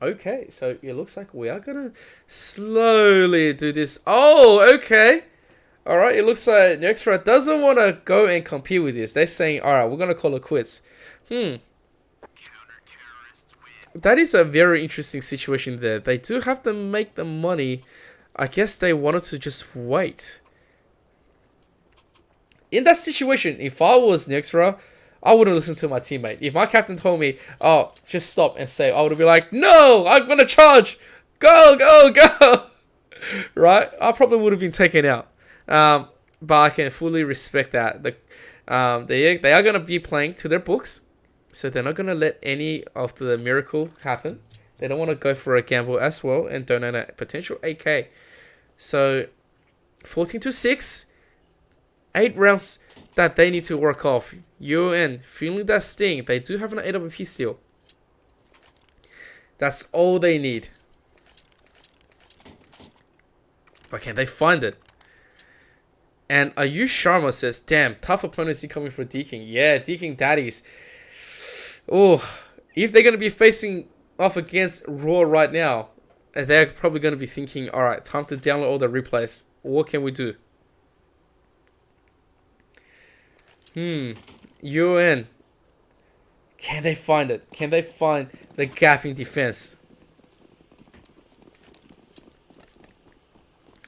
S1: Okay, so it looks like we are gonna slowly do this. Oh, okay. Alright, it looks like Nexra doesn't want to go and compete with this. They're saying, alright, we're gonna call it quits. That is a very interesting situation there. They do have to make the money. I guess they wanted to just wait. In that situation, if I was Nexra, I wouldn't listen to my teammate. If my captain told me, oh, just stop and save, I would be like, no, I'm going to charge. Go, go, go. Right? I probably would have been taken out. But I can fully respect that. They are going to be playing to their books. So they're not going to let any of the miracle happen. They don't want to go for a gamble as well and donate a potential 8k. So 14-6. 8 rounds that they need to work off. UoN feeling that sting. They do have an AWP still. That's all they need. But can they find it? And Ayush Sharma says, damn, tough opponents coming for Deaking. Yeah, Deaking daddies. Oh, if they're going to be facing off against RAWR right now, they're probably going to be thinking, alright, time to download all the replays. What can we do? UoN. Can they find it? Can they find the gap in defense?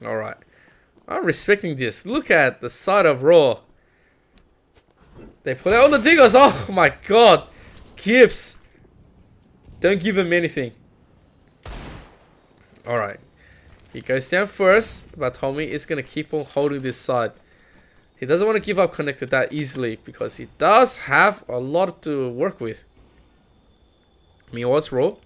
S1: Alright. I'm respecting this. Look at the side of RAWR. They put out all the diggers. Oh my god. Gibbs. Don't give him anything. Alright. He goes down first, but Tommy is going to keep on holding this side. He doesn't want to give up connected that easily because he does have a lot to work with. Meanwhile, it's RAWR.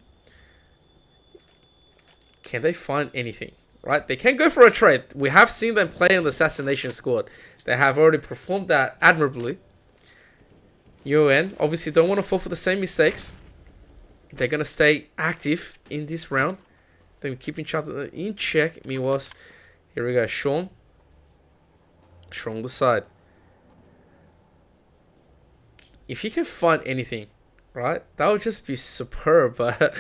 S1: Can they find anything? Right? They can go for a trade. We have seen them play on the assassination squad. They have already performed that admirably. UoN obviously don't want to fall for the same mistakes. They're going to stay active in this round. They're keeping each other in check. Meanwhile, here we go. Sean. Sean on the side. If he can find anything, right, that would just be superb. But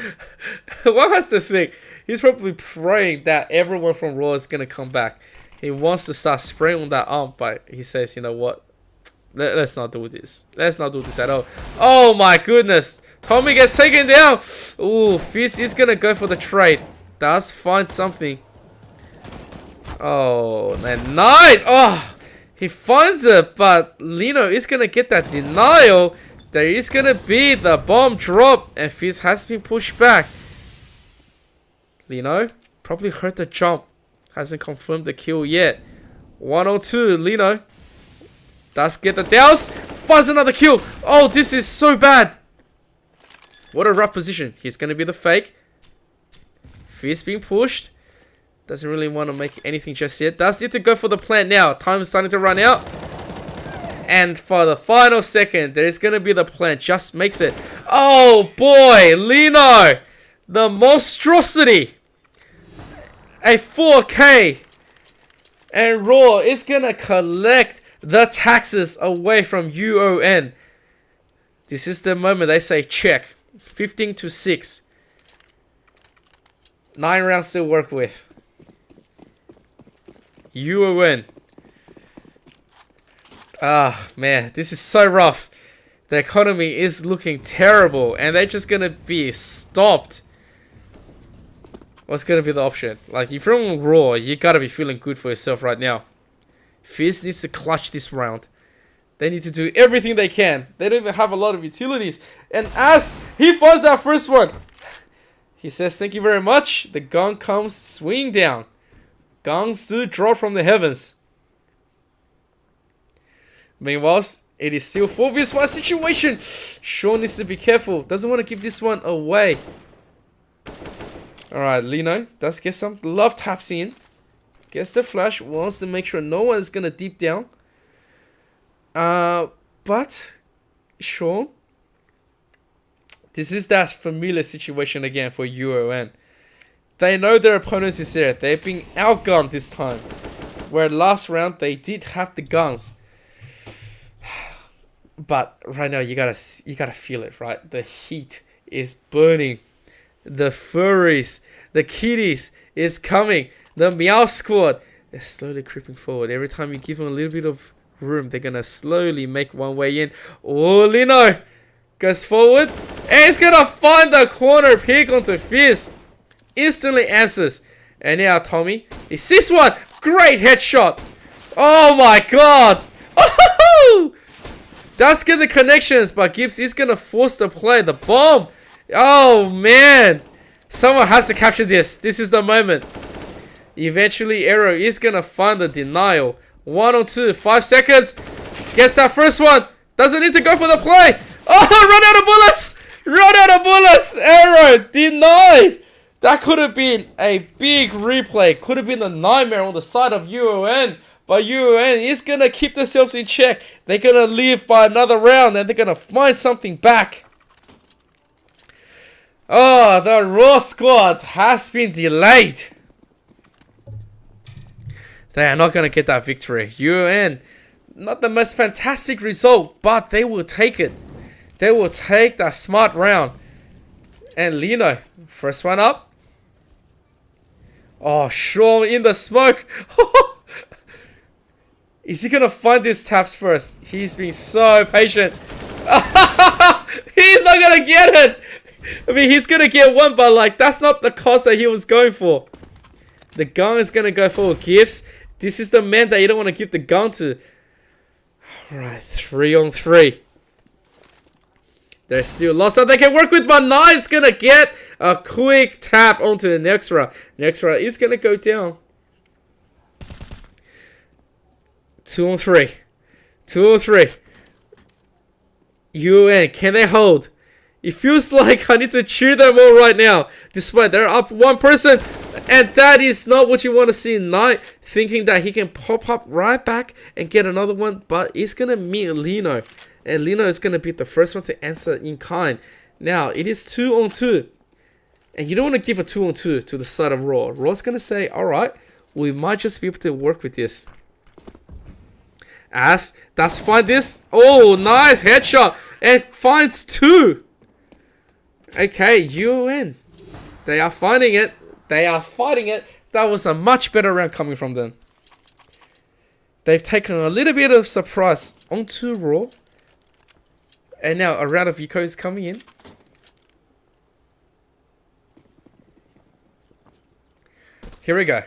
S1: one has to think, he's probably praying that everyone from RAWR is going to come back. He wants to start spraying on that arm, but he says, you know what? Let's not do this. Let's not do this at all. Oh my goodness. Tommy gets taken down. Ooh, Fizz is going to go for the trade. Does find something. Oh, and Knight. Oh, he finds it, but Lino is going to get that denial. There is going to be the bomb drop, and Fizz has been pushed back. Lino probably heard the jump. Hasn't confirmed the kill yet. 102, Lino. Does get the douse. Finds another kill. Oh, this is so bad. What a rough position. He's going to be the fake. Fizz being pushed. Doesn't really want to make anything just yet. Does need to go for the plant now. Time is starting to run out. And for the final second, there's going to be the plant. Just makes it. Oh boy, Lino. The monstrosity. A 4K. And RAWR is going to collect the taxes away from UoN. This is the moment they say check. 15-6. 9 rounds to work with. UoN. Ah, man, this is so rough. The economy is looking terrible, and they're just gonna be stopped. What's gonna be the option? Like, if you're on RAWR, you gotta be feeling good for yourself right now. Fizz needs to clutch this round. They need to do everything they can. They don't even have a lot of utilities. And as he finds that first one, he says, thank you very much. The gun comes swinging down. Guns do drop from the heavens. Meanwhile, it is still 4v5 situation. Sean needs to be careful. Doesn't want to give this one away. Alright, Lino does get some love taps in. Gets the flash. Wants to make sure no one is going to deep down. But Sean, this is that familiar situation again for UoN. They know their opponents is there. They're being outgunned this time. Where last round they did have the guns. But right now you gotta feel it, right? The heat is burning. The furries, the kitties is coming. The Meow Squad is slowly creeping forward. Every time you give them a little bit of room, they're gonna slowly make one way in. Oh, Lino goes forward and he's gonna find the corner pick onto Fizz. Instantly answers. And now Tommy, he sees one. Great headshot. Oh my god. Oh, does get the connections, but Gibbs is gonna force the play. The bomb. Oh man. Someone has to capture this. This is the moment. Eventually Arrow is gonna find the denial. 102, 5 seconds. Gets that first one. Doesn't need to go for the play. Oh, run out of bullets. Run out of bullets. Arrow denied. That could have been a big replay. Could have been a nightmare on the side of UoN. But UoN is going to keep themselves in check. They're going to live by another round and they're going to find something back. Oh, the RAWR squad has been delayed. They are not going to get that victory. UoN, not the most fantastic result, but they will take it. They will take that smart round. And Lino, first one up. Oh, Sean in the smoke. Is he going to find these taps first? He's been so patient. He's not going to get it. I mean, he's going to get one, but like, that's not the cost that he was going for. The gun is going to go for gifts. This is the man that you don't want to give the gun to. Alright, 3-on-3. They're still lost that they can work with, but Knight's going to get a quick tap onto the Nexra. Nexra is going to go down. 2-on-3. 2-on-3. UoN, can they hold? It feels like I need to cheer them all right now. Despite they're up one person. And that is not what you want to see. Knight thinking that he can pop up right back and get another one. But it's going to meet Lino. And Lino is going to be the first one to answer in kind. Now, it is 2-on-2. And you don't want to give a 2-on-2 to the side of RAWR. RAWR's going to say, alright, we might just be able to work with this. As does find this. Oh, nice headshot. And finds 2. Okay, UoN. They are finding it. They are fighting it. That was a much better round coming from them. They've taken a little bit of surprise onto RAWR. And now a round of eco is coming in. Here we go.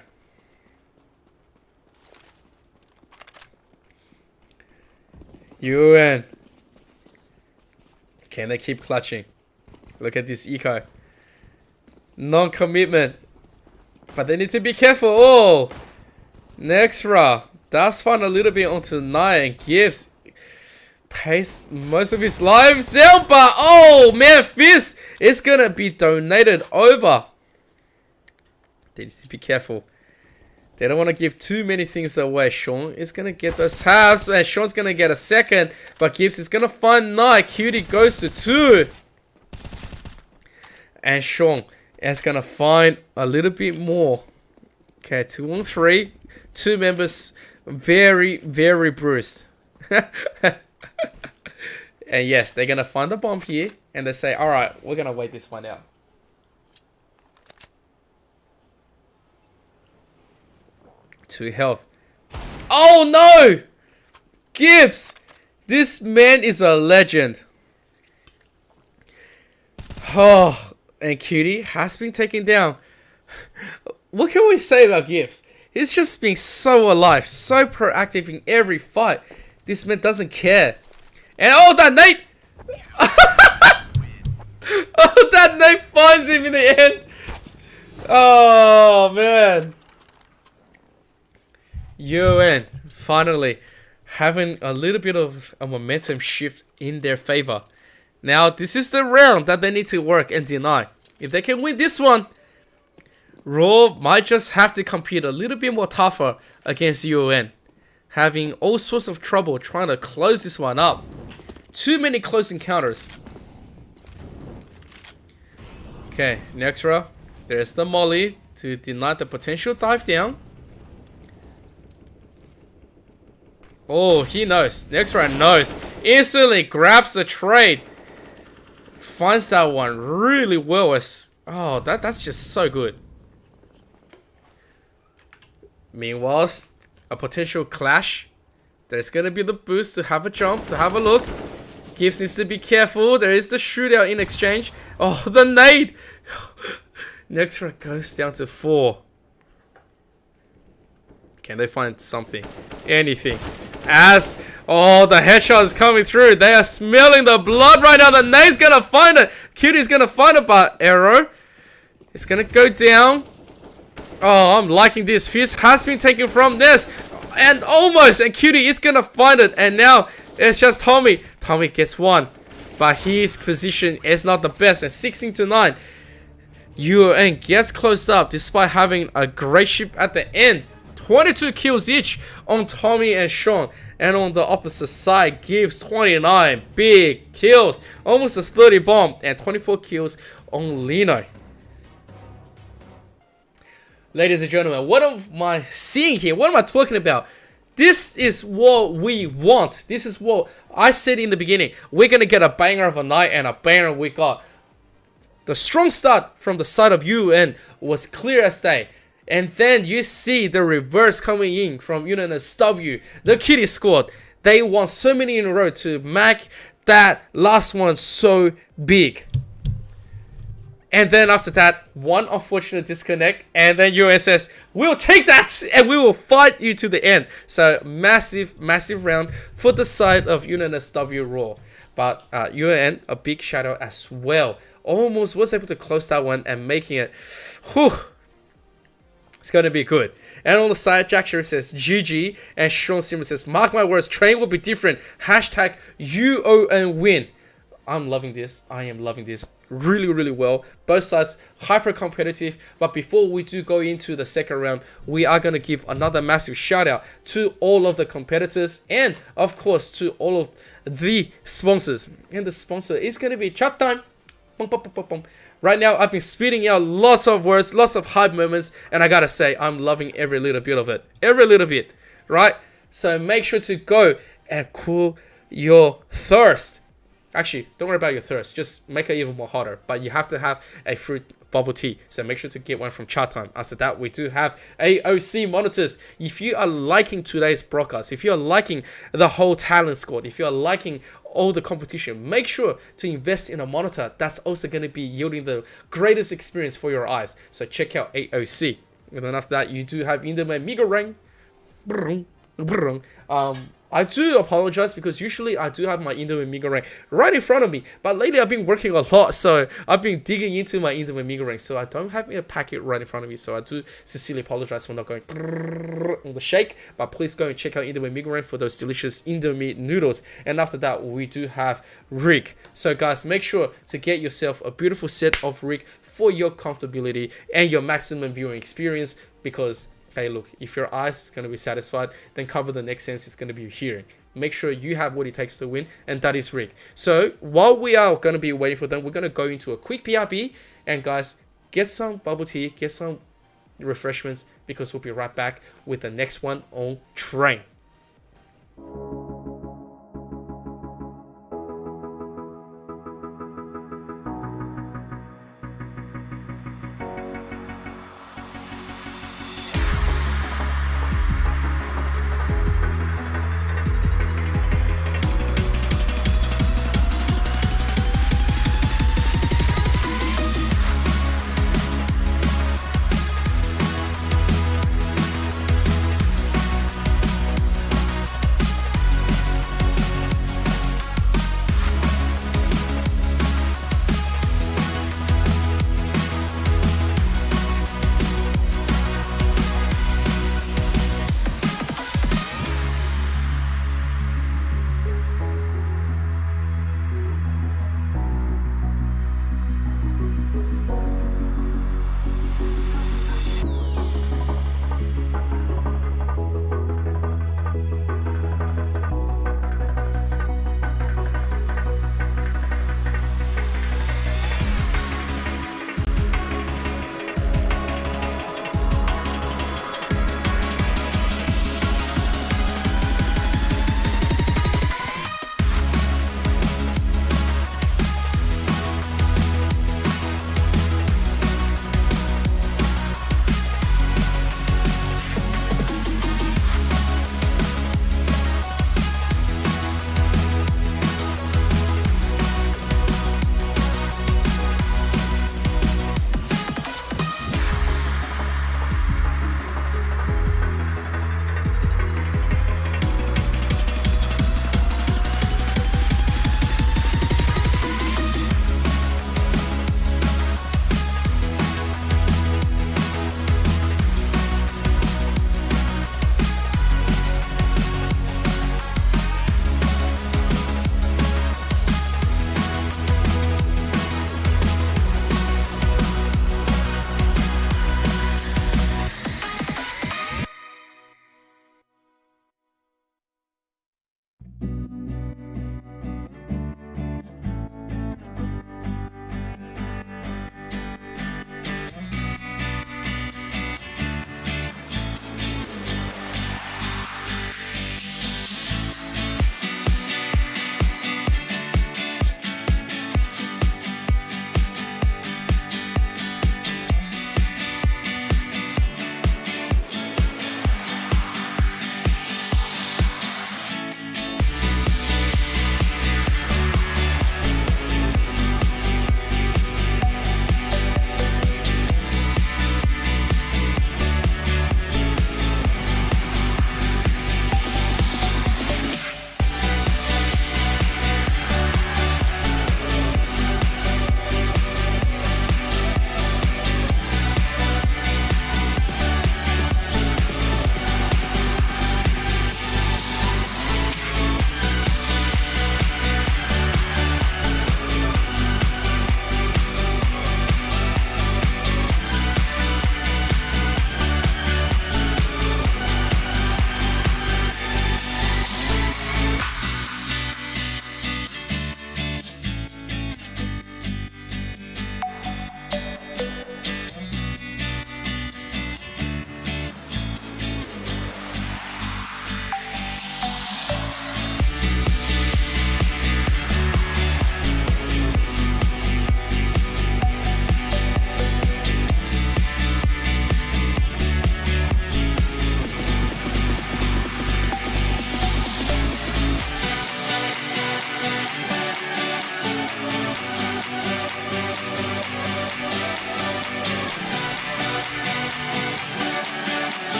S1: UoN. Can they keep clutching? Look at this eco. Non-commitment. But they need to be careful. Oh! Next round. Does find a little bit onto 9 and gives pays most of his lives out, but oh man, this is gonna be donated over. They need to be careful. They don't want to give too many things away. Sean is gonna get those halves, and Sean's gonna get a second, but Gibbs is gonna find 9. Cutie goes to 2. And Sean is gonna find a little bit more. Okay, 2 on 3. 2 members very, very bruised. And yes, they're gonna find the bomb here, and they say, alright, we're gonna wait this one out. To health. Oh no! Gibbs! This man is a legend. Oh, and Cutie has been taken down. What can we say about Gibbs? He's just being so alive, so proactive in every fight. This man doesn't care. And oh, that Nate! Oh, that Nate finds him in the end. Oh, man. UoN finally having a little bit of a momentum shift in their favor. Now, this is the round that they need to work and deny. If they can win this one, RAWR might just have to compete a little bit more tougher against UoN, having all sorts of trouble trying to close this one up. Too many close encounters. Okay, next row. There's the molly to deny the potential dive down. Oh, he knows. Next round knows. Instantly grabs the trade. Finds that one really well. Oh, that's just so good. Meanwhile, a potential clash. There's gonna be the boost to have a jump, to have a look. Gibbs needs to be careful. There is the shootout in exchange. Oh, the nade. Next round goes down to 4. Can they find something? Anything. As, oh, the headshot is coming through. They are smelling the blood right now. The nade's gonna find it. Cutie's gonna find it, but arrow. It's gonna go down. Oh, I'm liking this. Fist has been taken from this. And almost. And Cutie is gonna find it. And now it's just Tommy. Tommy gets 1. But his position is not the best. And 16 to 9. UoN gets closed up despite having a great ship at the end. 22 kills each on Tommy and Sean. And on the opposite side, Gibbs 29 big kills. Almost a 30 bomb. And 24 kills on Lino. Ladies and gentlemen, what am I seeing here? What am I talking about? This is what we want. This is what I said in the beginning. We're going to get a banger of a night, and a banger we got. The strong start from the side of UoN was clear as day. And then you see the reverse coming in from UNSW. The Kitty squad. They won so many in a row to make that last one so big. And then after that, one unfortunate disconnect. And then UoN says, we'll take that and we will fight you to the end. So massive, massive round for the side of UNSW RAWR. But UoN, a big shout out as well. Almost was able to close that one and making it, whew, it's going to be good. And on the side, Jack Sherry says GG. And Sean Simmons says, mark my words, train will be different. Hashtag UoN win. I'm loving this. I am loving this really, really well. Both sides hyper competitive. But before we do go into the second round, we are going to give another massive shout out to all of the competitors. And of course, to all of the sponsors. And the sponsor is going to be Chatime. Right now, I've been spitting out lots of words, lots of hype moments, and I gotta say, I'm loving every little bit of it. Every little bit, right? So make sure to go and cool your thirst. Actually, don't worry about your thirst. Just make it even more hotter. But you have to have a fruit bubble tea. So make sure to get one from Chatime. After that, we do have AOC monitors. If you are liking today's broadcast, if you are liking the whole talent squad, if you are liking all the competition, make sure to invest in a monitor that's also going to be yielding the greatest experience for your eyes. So check out AOC. And then after that, you do have Indomie Australia. I do apologize because usually I do have my Indomie right in front of me, but lately I've been working a lot, so I've been digging into my Indomie, so I don't have a packet right in front of me. So I do sincerely apologize for not going on the shake, but please go and check out Indomie for those delicious Indomie noodles. And after that, we do have RIGG. So guys, make sure to get yourself a beautiful set of RIGG for your comfortability and your maximum viewing experience, because hey, look, if your eyes is going to be satisfied, then cover the next sense is going to be your hearing. Make sure you have what it takes to win, and that is RIGG. So while we are going to be waiting for them, we're going to go into a quick PRB, and guys, get some bubble tea, get some refreshments, because we'll be right back with the next one on train.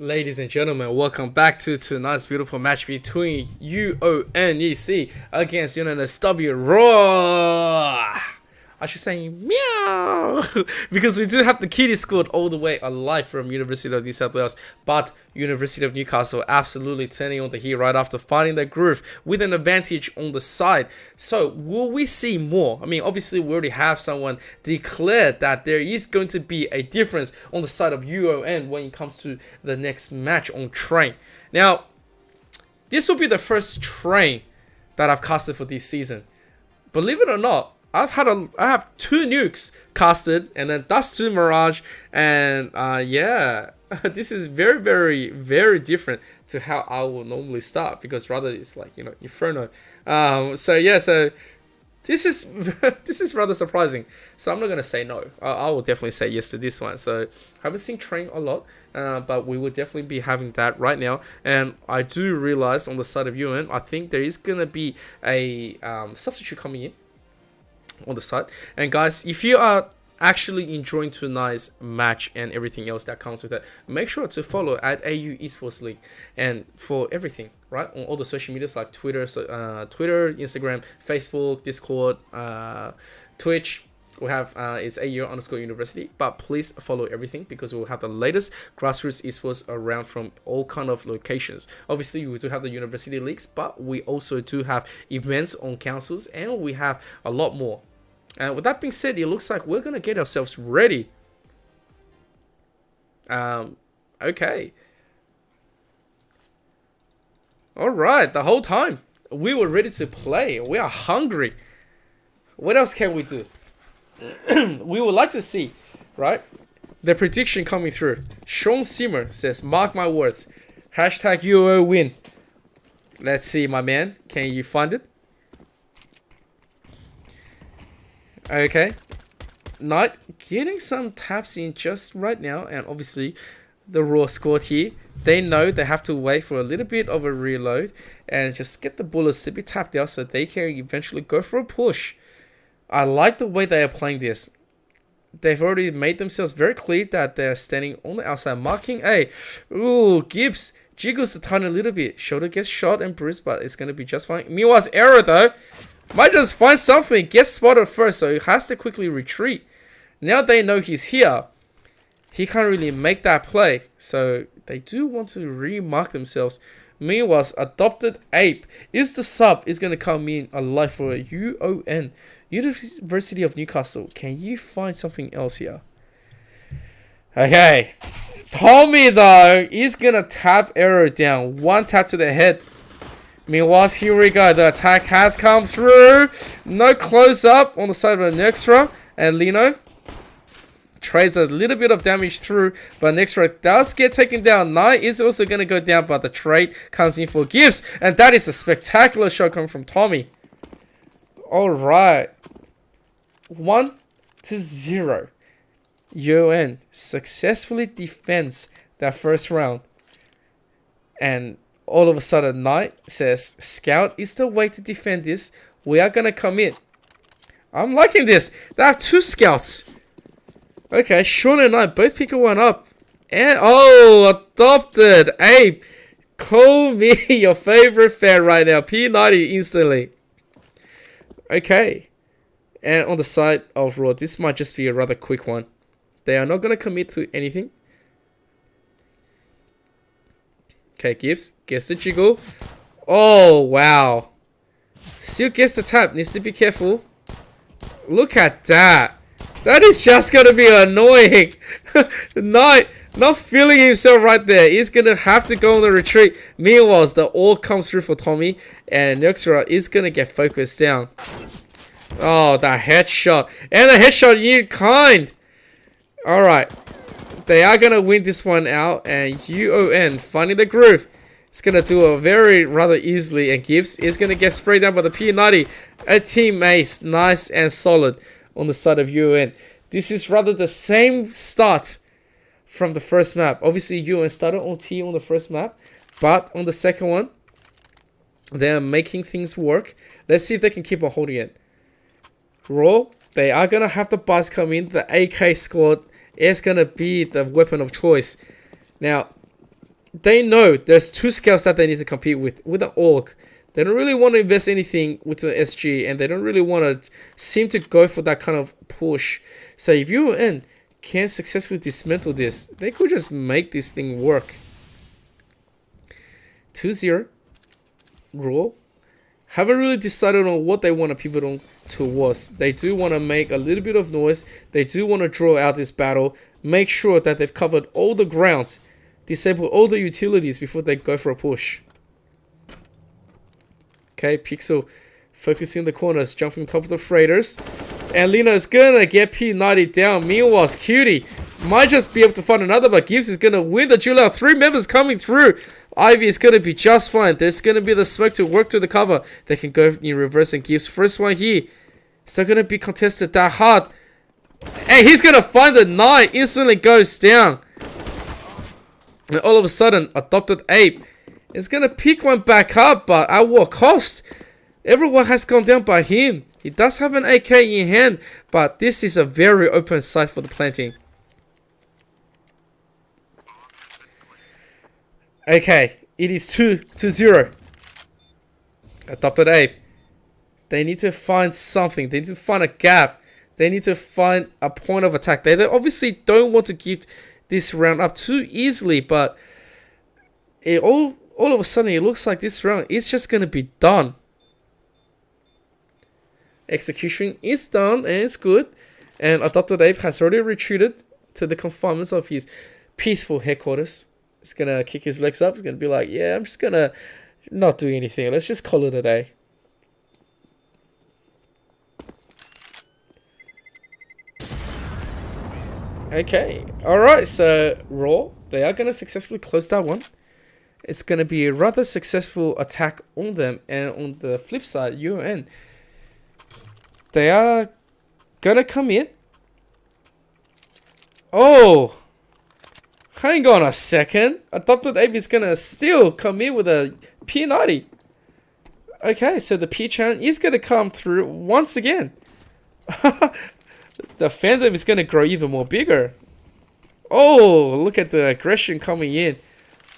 S1: Ladies and gentlemen, welcome back to tonight's beautiful match between UON against UNSW RAWR. I should say meow because we do have the kitty squad all the way alive from University of New South Wales, but University of Newcastle absolutely turning on the heat right after finding their groove with an advantage on the side. So will we see more? I mean, obviously we already have someone declared that there is going to be a difference on the side of UoN when it comes to the next match on train. Now, this will be the first train that I've casted for this season. Believe it or not, I have 2 nukes casted, and then that's 2 Mirage, and yeah, this is very, very, very different to how I will normally start, because rather it's like, you know, Inferno. So yeah, so this is this is rather surprising. So I'm not gonna say no. I will definitely say yes to this one. So I haven't seen train a lot, but we will definitely be having that right now. And I do realize on the side of UoN, I think there is gonna be a substitute coming in on the side. And guys, if you are actually enjoying tonight's match and everything else that comes with it, make sure to follow at AEL Esports League, and for everything, right, on all the social medias like Twitter, Twitter, Instagram, Facebook, Discord, Twitch. We have it's AEL_University, but please follow everything because we'll have the latest grassroots esports around from all kind of locations. Obviously, we do have the university leagues, but we also do have events on councils, and we have a lot more. And with that being said, it looks like we're gonna get ourselves ready. Okay. All right, the whole time we were ready to play. We are hungry. What else can we do? We would like to see, right, the prediction coming through. Sean Simmer says, mark my words, hashtag UO win. Let's see, my man, can you find it? Okay, Knight getting some taps in just right now, and obviously the RAWR squad here, they know they have to wait for a little bit of a reload and just get the bullets to be tapped out so they can eventually go for a push. I like the way they are playing this. They've already made themselves very clear that they're standing on the outside marking A. Ooh, Gibbs jiggles the tiny little bit. Shoulder gets shot and bruised, but it's going to be just fine. Miwa's error though. Might just find something. Gets spotted first, so he has to quickly retreat. Now they know he's here. He can't really make that play. So they do want to remark themselves. Miwa's adopted ape is the sub is going to come in alive for a UoN. University of Newcastle. Can you find something else here? Okay. Tommy, though, is going to tap Arrow down. 1 tap to the head. Meanwhile, here we go. The attack has come through. No close up on the side of the Nextra. And Lino trades a little bit of damage through. But Nextra does get taken down. Knight is also going to go down. But the trade comes in for Gibbs. And that is a spectacular shot coming from Tommy. Alright. 1-0. UoN successfully defends that first round. And all of a sudden, Knight says, Scout is the way to defend this. We are going to commit. I'm liking this. They have 2 scouts. Okay, Sean and Knight both pick one up. And, oh, adopted. Abe, call me your favorite fan right now. P90 instantly. Okay. And on the side of RAWR, this might just be a rather quick one. They are not going to commit to anything. Okay, Gibbs gets the jiggle. Oh, wow. Still gets the tap. Needs to be careful. Look at that. That is just going to be annoying. Knight not feeling himself right there. He's going to have to go on the retreat. Meanwhile, the all comes through for Tommy. And Nexra is going to get focused down. Oh, that headshot. And a headshot in kind. Alright. They are going to win this one out. And UoN finding the groove. It's going to do it very rather easily. And Gibbs is going to get sprayed down by the P90. A team ace. Nice and solid on the side of UoN. This is rather the same start from the first map. Obviously, UoN started on T on the first map. But on the second one, they're making things work. Let's see if they can keep on holding it. RAWR, they are going to have the buzz come in. The AK squad is going to be the weapon of choice. Now, they know there's two scouts that they need to compete with an orc. They don't really want to invest anything with the SG, and they don't really want to seem to go for that kind of push. So if UoN can successfully dismantle this, they could just make this thing work. 2-0. RAWR haven't really decided on what they want to pivot on towards. They do want to make a little bit of noise. They do want to draw out this battle. Make sure that they've covered all the grounds. Disable all the utilities before they go for a push. Okay, Pixel focusing the corners, jumping top of the freighters. And Lino is gonna get P90 down. Meanwhile, Cutie might just be able to find another, but Gibbs is gonna win the duel out. 3 members coming through. Ivy is gonna be just fine. There's gonna be the smoke to work through the cover. They can go in reverse, and Gibbs first one here. It's not gonna be contested that hard. And he's gonna find the 9. Instantly goes down. And all of a sudden, Adopted Ape is gonna pick one back up, but at what cost? Everyone has gone down by him. He does have an AK in hand, but this is a very open site for the planting. Okay, it is 2-0. Adopted Ape. They need to find something. They need to find a gap. They need to find a point of attack. They obviously don't want to give this round up too easily, but it all of a sudden it looks like this round is just going to be done. Execution is done and it's good, and Adopted Ape has already retreated to the confinements of his peaceful headquarters. He's gonna kick his legs up. He's gonna be like, yeah, I'm just gonna not do anything. Let's just call it a day. Okay, alright, so RAWR, they are gonna successfully close that one. It's gonna be a rather successful attack on them, and on the flip side, UoN, they are gonna come in. Oh, hang on a second. Adopted Ape is gonna still come in with a P90. Okay, so the P-Chan is gonna come through once again. The fandom is gonna grow even more bigger. Oh, look at the aggression coming in.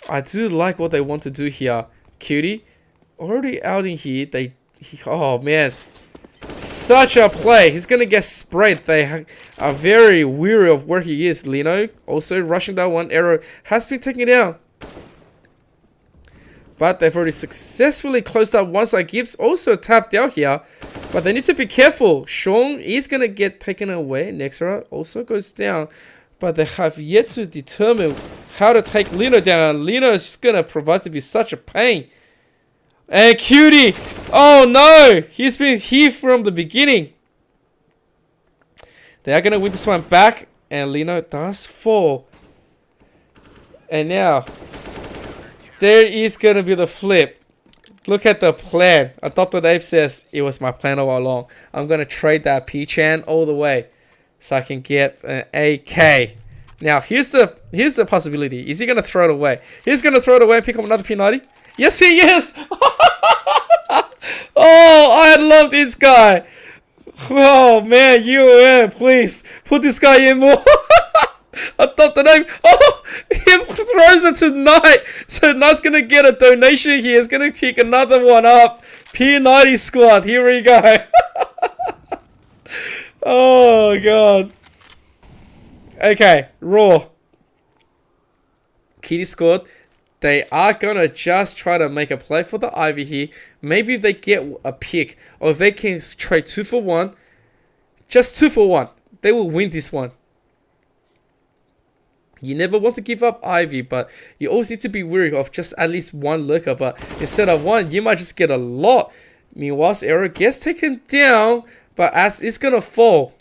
S1: I do like what they want to do here. Cutie, already out in here. Oh man. Such a play. He's gonna get sprayed. They are very weary of where he is. Lino also rushing that one. Arrow has been taken down, but they've already successfully closed up one side. Gibbs also tapped out here, but they need to be careful. Sean is gonna get taken away. Nexera also goes down, but they have yet to determine how to take Lino down. Lino is just gonna provide to be such a pain. And Cutie, oh no, he's been here from the beginning. They are gonna win this one back, and Lino does fall. And now there is gonna be the flip. Look at the plan. Adopted Ape says it was my plan all along. I'm gonna trade that P-Chan all the way so I can get an AK. Now here's the possibility. Is he gonna throw it away? He's gonna throw it away and pick up another P90. Yes, he is! Oh, I love this guy. Oh, man, UoN, please, put this guy in more. Adopted Ape. Oh, he throws it to Knight. So Knight's going to get a donation here. He's going to pick another one up. P90 squad, here we go. Oh, God. Okay, RAWR. Kitty scored. They are going to just try to make a play for the Ivy here. Maybe if they get a pick, or if they can trade 2 for 1, just 2 for 1, they will win this one. You never want to give up Ivy, but you always need to be wary of just at least 1 lurker. But instead of 1, you might just get a lot. Meanwhile, Arrow gets taken down, but as it's going to fall.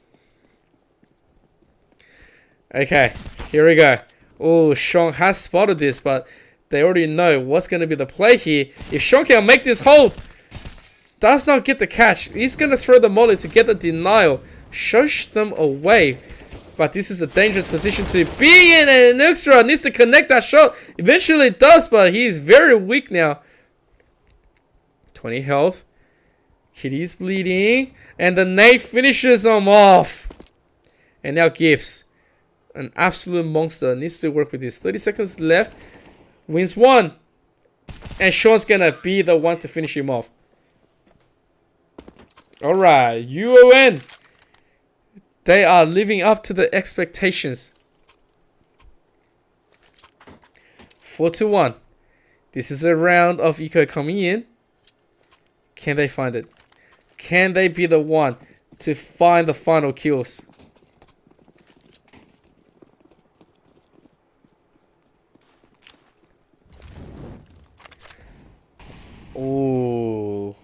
S1: Okay, here we go. Oh, Sean has spotted this, but they already know what's going to be the play here. If Sean can make this hold, does not get the catch. He's going to throw the molly to get the denial. Shush them away. But this is a dangerous position to be in, and Extra needs to connect that shot. Eventually it does, but he's very weak now. 20 health. Kitty's bleeding. And the nade finishes him off. And now Gibbs, an absolute monster, needs to work with this. 30 seconds left. Wins one. And Sean's gonna be the one to finish him off. Alright, UoN. They are living up to the expectations. 4-1. This is a round of Eco coming in. Can they find it? Can they be the one to find the final kills? Oh.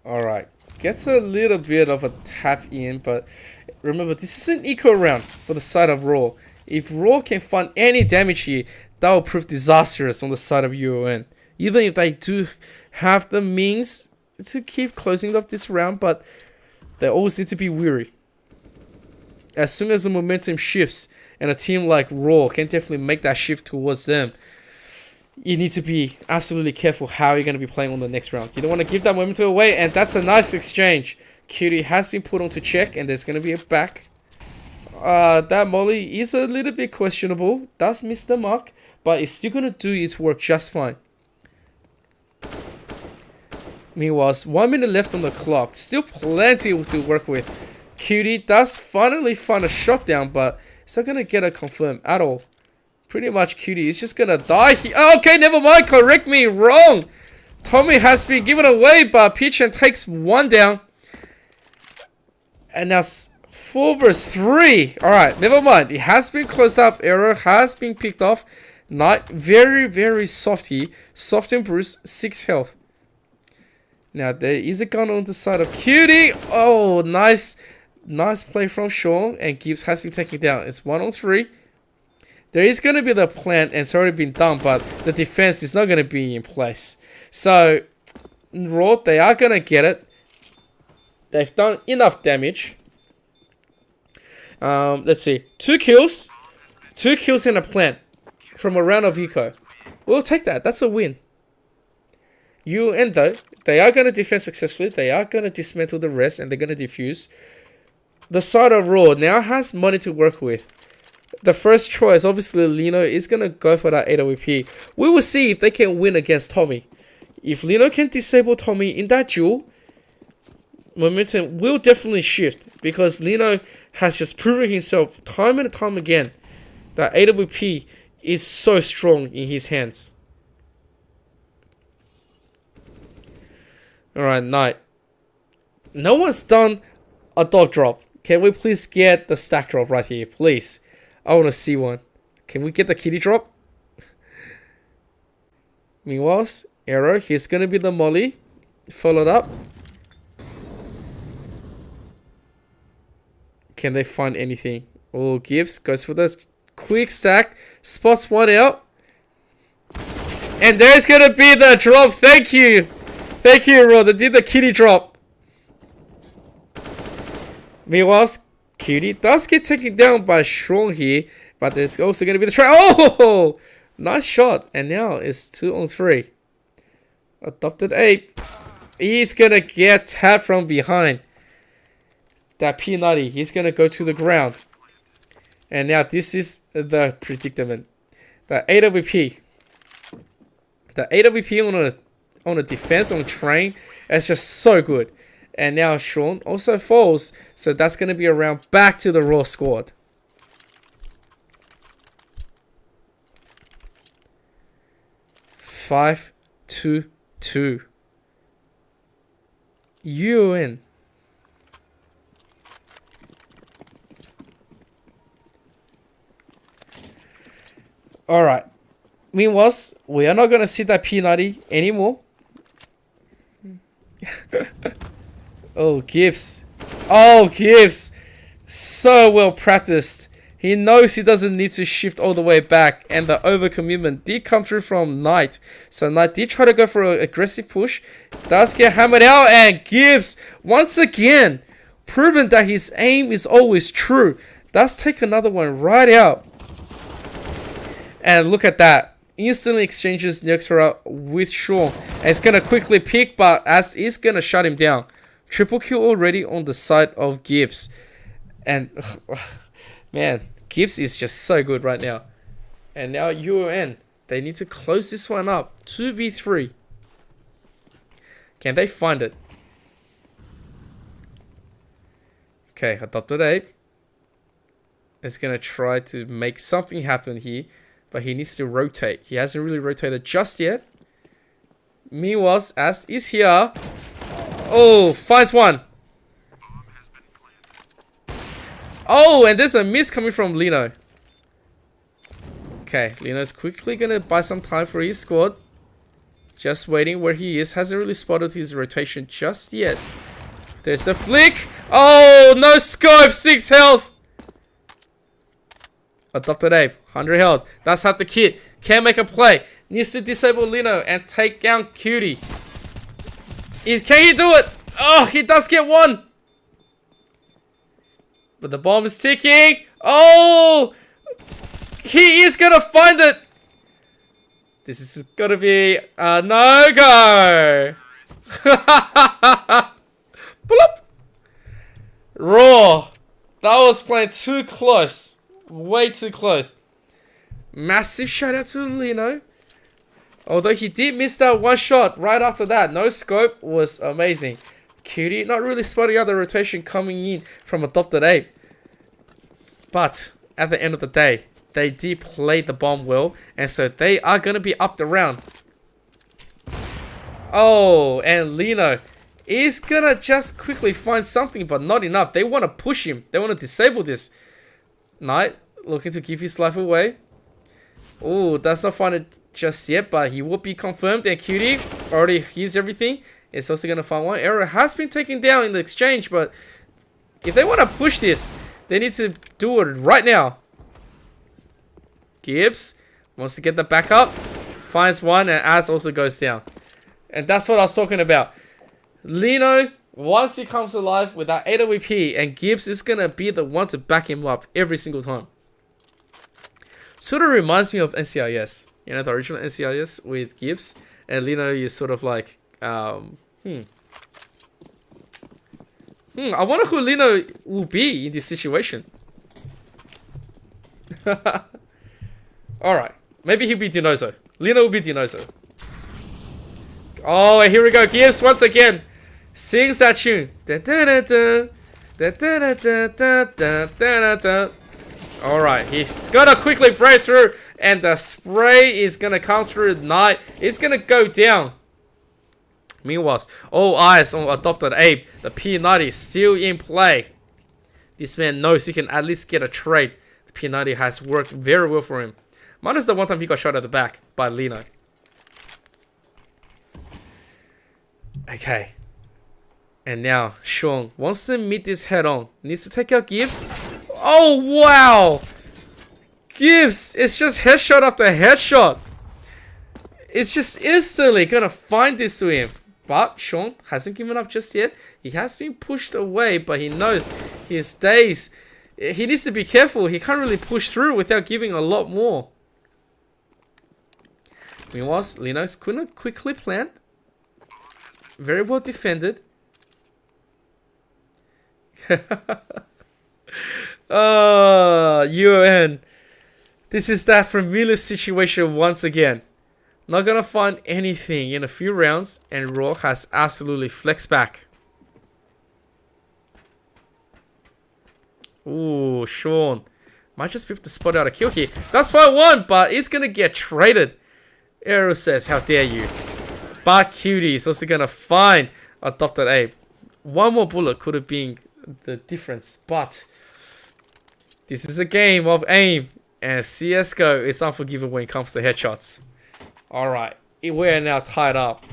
S1: Alright. Gets a little bit of a tap in, but remember, this is an eco round for the side of RAWR. If RAWR can find any damage here, that will prove disastrous on the side of UoN. Even if they do have the means to keep closing up this round, but they always need to be wary. As soon as the momentum shifts, and a team like RAWR can definitely make that shift towards them, you need to be absolutely careful how you're going to be playing on the next round. You don't want to give that momentum away, and that's a nice exchange. Cutie has been put onto check, and there's going to be a back. That molly is a little bit questionable. Does miss the mark, but it's still going to do its work just fine. Meanwhile, 1 minute left on the clock. Still plenty to work with. Cutie does finally find a shot down, but it's not going to get a confirm at all. Pretty much Cutie is just gonna die here. Oh, okay, never mind. Correct me. Wrong. Tommy has been given away, but Peachan takes one down. And now 4 versus 3. Alright, never mind. It has been closed up. Error has been picked off. Knight, very, very soft here. Soft and bruised. 6 health. Now, there is a gun on the side of Cutie. Oh, nice. Nice play from Sean. And Gibbs has been taken down. It's 1-on-3. There is going to be the plan, and it's already been done, but the defense is not going to be in place. So, RAWR, they are going to get it. They've done enough damage. Let's see. 2 kills. 2 kills and a plant from a round of eco. We'll take that. That's a win. UoN, though, they are going to defend successfully. They are going to dismantle the rest, and they're going to defuse. The side of RAWR now has money to work with. The first choice, obviously, Lino is going to go for that AWP. We will see if they can win against Tommy. If Lino can disable Tommy in that duel, momentum will definitely shift. Because Lino has just proven himself time and time again that AWP is so strong in his hands. Alright, Knight. No one's done a dog drop. Can we please get the stack drop right here, please? I want to see one. Can we get the kitty drop? Meanwhile, Arrow, here's going to be the molly. Followed up. Can they find anything? Oh, Gibbs goes for the quick stack. Spots one out. And there's going to be the drop. Thank you. Thank you, Ro. They did the kitty drop. Meanwhile, Cutie does get taken down by Sean here, but there's also going to be the try. Oh, nice shot. And now it's 2-on-3. Adopted ape. He's going to get tapped from behind. That P90, he's going to go to the ground. And now this is the predicament. The AWP. The AWP on a defense, on train, is just so good. And now Sean also falls. So that's going to be a round back to the RAWR squad. Five, 2-2. UoN. Alright. Meanwhile, we are not going to see that P90 anymore. Oh, Gibbs. Oh, Gibbs. So well practiced. He knows he doesn't need to shift all the way back. And the overcommitment did come through from Knight. So Knight did try to go for an aggressive push. Does get hammered out. And Gibbs, once again, proven that his aim is always true. Does take another one right out. And look at that. Instantly exchanges Newcastle with Sean. And it's going to quickly pick, but as is going to shut him down. Triple kill already on the side of Gibbs. And, man, Gibbs is just so good right now. And now UoN, They need to close this one up. 2v3. Can they find it? Okay, Adopted Ape is going to try to make something happen here. But he needs to rotate. He hasn't really rotated just yet. Meanwhile, AEST is here. Oh, finds one. Oh, and there's a miss coming from Lino. Okay, Lino's quickly going to buy some time for his squad. Just waiting where he is. Hasn't really spotted his rotation just yet. There's the flick. Oh, no scope. 6 health. Adopted Ape, 100 health. That's half the kit. Can't make a play. Needs to disable Lino and take down Cutie. Can he do it? Oh, he does get one. But the bomb is ticking. Oh, he is going to find it. This is going to be a no-go. Pull up. RAWR. That was playing too close. Way too close. Massive shout out to Lino. Although he did miss that one shot right after that. No scope was amazing. Cutie not really spotting out the rotation coming in from Adopted Ape. But at the end of the day, they did play the bomb well. And so they are going to be up the round. Oh, and Lino is going to just quickly find something, but not enough. They want to push him. They want to disable this. Knight looking to give his life away. Oh, does not find it just yet, but he will be confirmed. And Cutie already hears everything. It's also going to find one. Error has been taken down in the exchange, but if they want to push this, they need to do it right now. Gibbs wants to get the backup. Finds one, and AEST also goes down. And that's what I was talking about. Lino, once he comes alive with that AWP, and Gibbs is going to be the one to back him up every single time. Sort of reminds me of NCIS. You know, the original NCIS with Gibbs. And Lino is sort of like, I wonder who Lino will be in this situation. Alright. Maybe he'll be Dinozo. Lino will be Dinozo. Oh, and here we go. Gibbs once again sings that tune. Alright, he's gonna quickly break through, and the spray is gonna come through Knight. It's gonna go down. Meanwhile, all eyes on Adopted Ape. The P90 is still in play. This man knows he can at least get a trade. The P90 has worked very well for him. Minus the one time he got shot at the back by Lino. Okay. And now, Sean wants to meet this head on. Needs to take out Gibbs. Oh, wow! Gibbs, it's just headshot after headshot. It's just instantly gonna find this to him. But Sean hasn't given up just yet. He has been pushed away, but he knows his days. He needs to be careful. He can't really push through without giving a lot more. Meanwhile, Lino's gonna quickly plant. Very well defended. UoN. This is that familiar situation once again. Not gonna find anything in a few rounds, and RAWR has absolutely flexed back. Ooh, Sean might just be able to spot out a kill here. That's 5-1, but it's gonna get traded. Arrow says, how dare you. But Cutie is also gonna find Adopted Ape. One more bullet could have been the difference, but this is a game of aim, and CSGO is unforgiving when it comes to headshots. Alright, we're now tied up.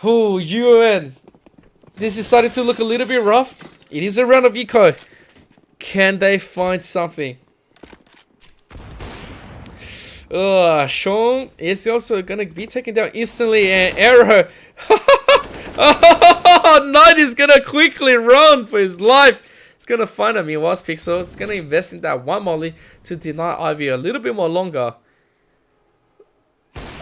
S1: Oh, UoN. This is starting to look a little bit rough. It is a round of eco. Can they find something? Sean is also gonna be taken down instantly, and Arrow. Knight is gonna quickly run for his life. He's gonna find him. Meanwhile, Pixel is gonna invest in that one molly to deny Ivy a little bit more longer.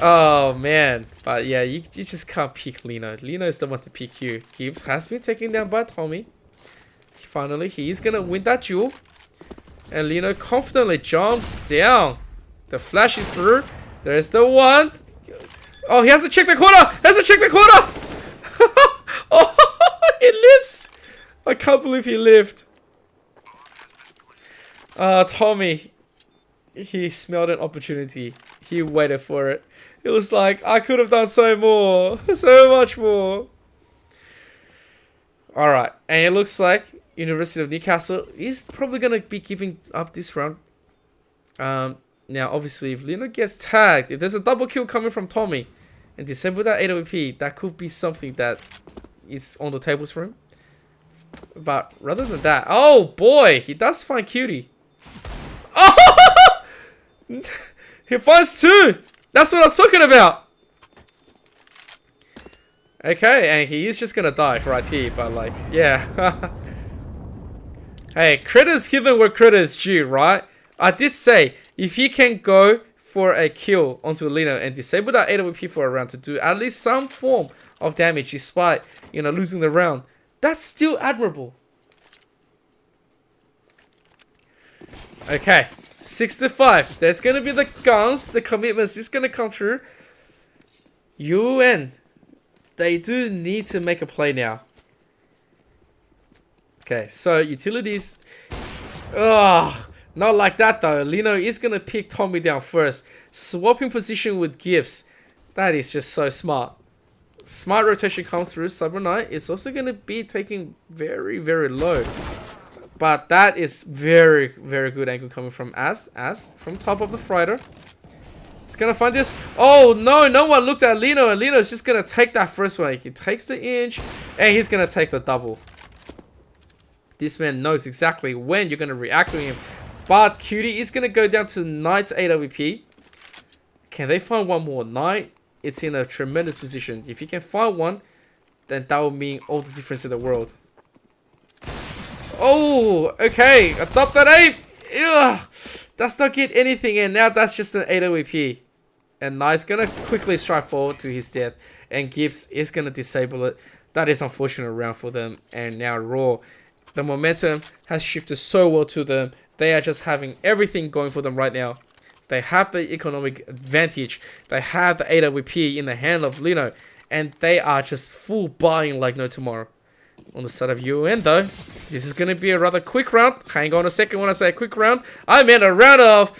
S1: Oh man, but yeah, you just can't pick Lino. Lino is the one to pick you. Gibbs has been taken down by Tommy. Finally, he is gonna win that duel. And Lino confidently jumps down. The flash is through. There's the one. Oh, he has to check the corner. Oh, he lives. I can't believe he lived. Tommy. He smelled an opportunity. He waited for it. It was like, I could have done so more. So much more. Alright. And it looks like University of Newcastle is probably going to be giving up this round. Now, obviously, if Lino gets tagged, if there's a double kill coming from Tommy and disable that AWP, that could be something that is on the tables for him. But rather than that, oh boy, he does find Cutie. Oh! He finds two. That's what I was talking about. Okay, and he is just gonna die right here, but like, yeah. Hey, credit's given where credit's due, right? I did say, if he can go for a kill onto Lino and disable that AWP for a round to do at least some form of damage despite, you know, losing the round, that's still admirable. Okay, 6-5. There's gonna be the guns, the commitments is gonna come through. UoN, they do need to make a play now. Okay, so utilities. Ugh, not like that though. Lino is gonna pick Tommy down first, swapping position with Gibbs. That is just so smart. Smart rotation comes through. Cyber Knight is also gonna be taking very, very low. But that is very, very good angle coming from AEST from top of the fighter. He's gonna find this. Oh no, no one looked at Lino, and Lino's just gonna take that first one. He takes the inch, and he's gonna take the double. This man knows exactly when you're gonna react to him. But Cutie is gonna go down to Knight's AWP. Can they find one more? Knight, it's in a tremendous position. If he can find one, then that will mean all the difference in the world. Oh, okay. Adopt that ape. Ugh. Does not get anything, and now that's just an AWP. And Knight's gonna quickly strike forward to his death, and Gibbs is gonna disable it. That is unfortunate round for them. And now RAWR, the momentum has shifted so well to them. They are just having everything going for them right now. They have the economic advantage. They have the AWP in the hand of Lino, and they are just full buying like no tomorrow. On the side of UoN though, this is going to be a rather quick round. Hang on a second when I say a quick round. I meant a round of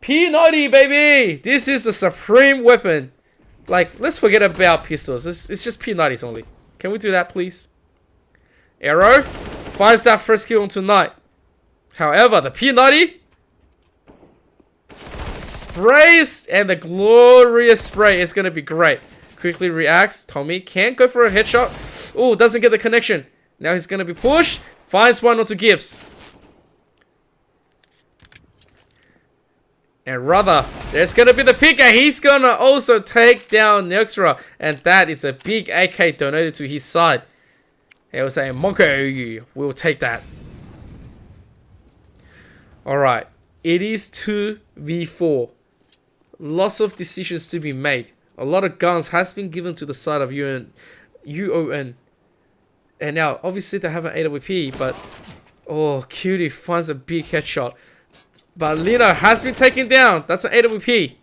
S1: P90, baby! This is the supreme weapon. Like, let's forget about pistols. It's just P90s only. Can we do that, please? Arrow finds that first kill onto Knight. However, the P90 sprays, and the glorious spray is going to be great. Quickly reacts. Tommy can't go for a headshot. Oh, doesn't get the connection. Now he's going to be pushed. Finds one onto Gibbs. And rather, there's going to be the pick, and he's going to also take down Nexra. And that is a big AK donated to his side. He was saying, monkey, we'll take that. Alright, it is 2v4. Lots of decisions to be made. A lot of guns has been given to the side of UoN. And now, obviously, they have an AWP, but... Oh, Cutie finds a big headshot. But Lino has been taken down. That's an AWP.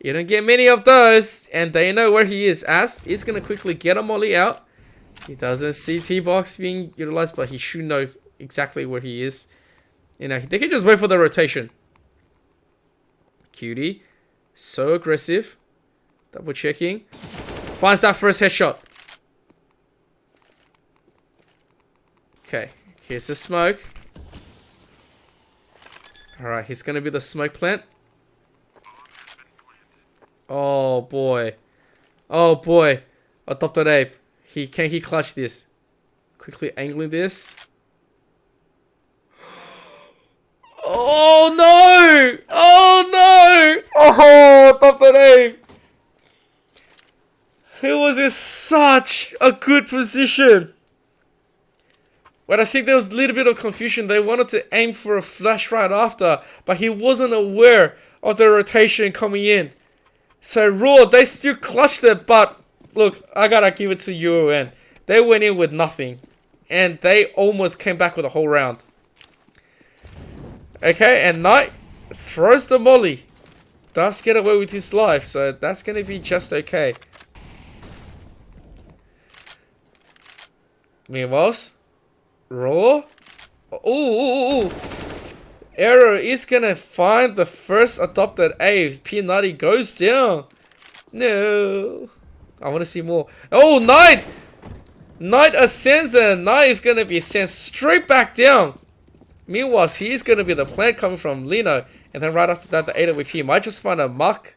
S1: You don't get many of those, and they know where he is. AEST is going to quickly get a molly out. He doesn't see T-box being utilized, but he should know exactly where he is. You know, they can just wait for the rotation. Cutie, so aggressive. Double checking. Finds that first headshot. Okay, here's the smoke. Alright, he's gonna be the smoke plant. Oh boy. Oh boy. Adopted ape. Can he clutch this? Quickly angling this. Oh no! Oh no! Oh, adopted ape. He was in such a good position. But I think there was a little bit of confusion. They wanted to aim for a flash right after, but he wasn't aware of the rotation coming in. So RAWR, they still clutched it, but look, I gotta give it to UoN. They went in with nothing, and they almost came back with a whole round. Okay, and Knight throws the molly. Does get away with his life, so that's going to be just okay. Meanwhile, RAWR. Ooh. Arrow is going to find the first adopted A. Peanutty goes down. No. I want to see more. Oh, Knight! Knight ascends and Knight is going to be sent straight back down. Meanwhile, he's going to be the plant coming from Lino. And then right after that, the AWP might just find a muck.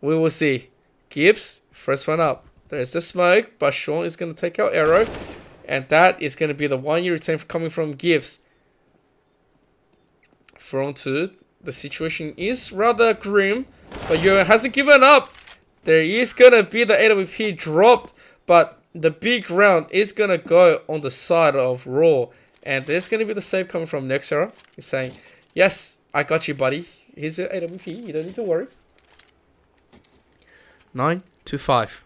S1: We will see. Gibbs, first one up. There's the smoke, but Sean is going to take out Arrow. And that is going to be the 1 year return coming from Gibbs. From 2. The situation is rather grim, but UoN hasn't given up. There is going to be the AWP dropped, but the big round is going to go on the side of RAWR. And there's going to be the save coming from Nexera. He's saying, yes, I got you, buddy. Here's your AWP. You don't need to worry. 9-5.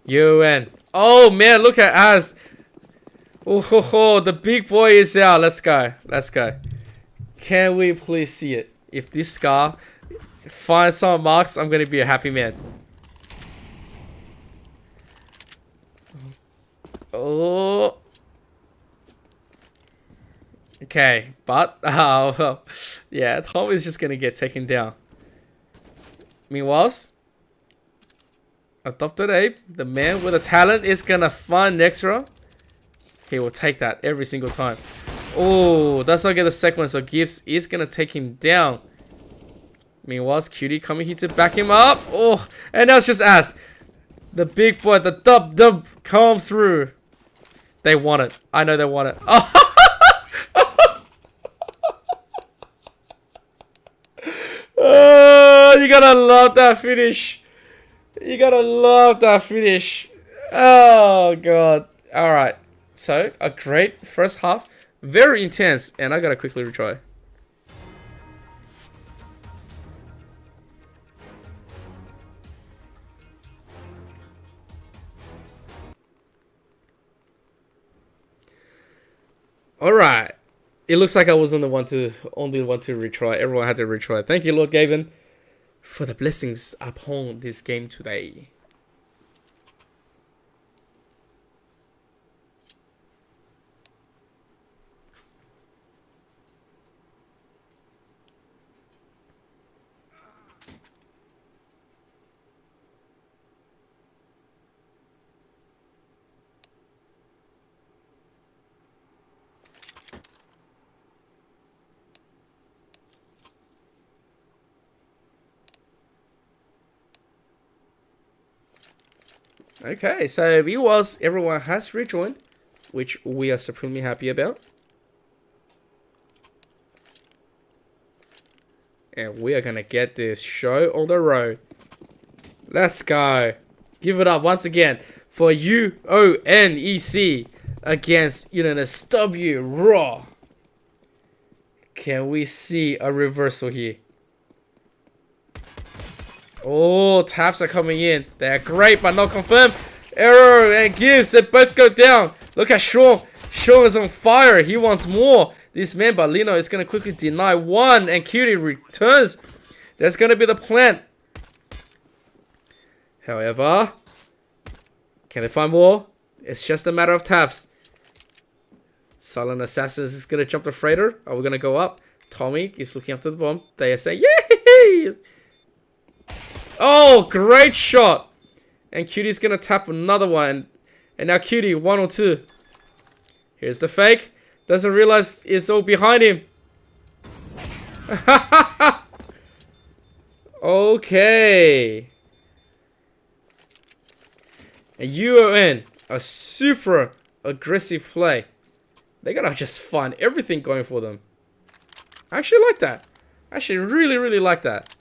S1: UoN. Oh, man, look at Az. Oh, the big boy is out. Let's go. Let's go. Can we please see it? If this Scar finds some marks, I'm going to be a happy man. Oh. Okay, but yeah, Tom is just gonna get taken down. Meanwhile, adopted Abe, the man with a talent, is gonna find Nexera. He will take that every single time. Oh, does not get the second one, so Gibbs is gonna take him down. Meanwhile, Cutie coming here to back him up. Oh, and now it's just Az. The big boy, the dub comes through. They want it. I know they want it. Oh, you gotta love that finish. You gotta love that finish. Oh, God. Alright. So, a great first half. Very intense. And I gotta quickly retry. Alright. It looks like I wasn't the only one to retry. Everyone had to retry. Thank you, Lord Gavin, for the blessings upon this game today. Okay, so everyone has rejoined, which we are supremely happy about. And we are gonna get this show on the road. Let's go. Give it up once again for UONEC against UNSW RAWR. Can we see a reversal here? Oh, taps are coming in. They're great, but not confirmed. Arrow and Gibbs, they both go down. Look at Sean. Sean is on fire. He wants more. This man, but Lino is going to quickly deny one. And Cutie returns. There's going to be the plant. However, can they find more? It's just a matter of taps. Silent Assassins is going to jump the freighter. Are we going to go up? Tommy is looking after the bomb. They say, yay! Oh, great shot. And Cutie's going to tap another one. And now Cutie, 1 or 2. Here's the fake. Doesn't realize it's all behind him. Okay. And UoN, a super aggressive play. They're going to just find everything going for them. I actually like that. I actually really like that.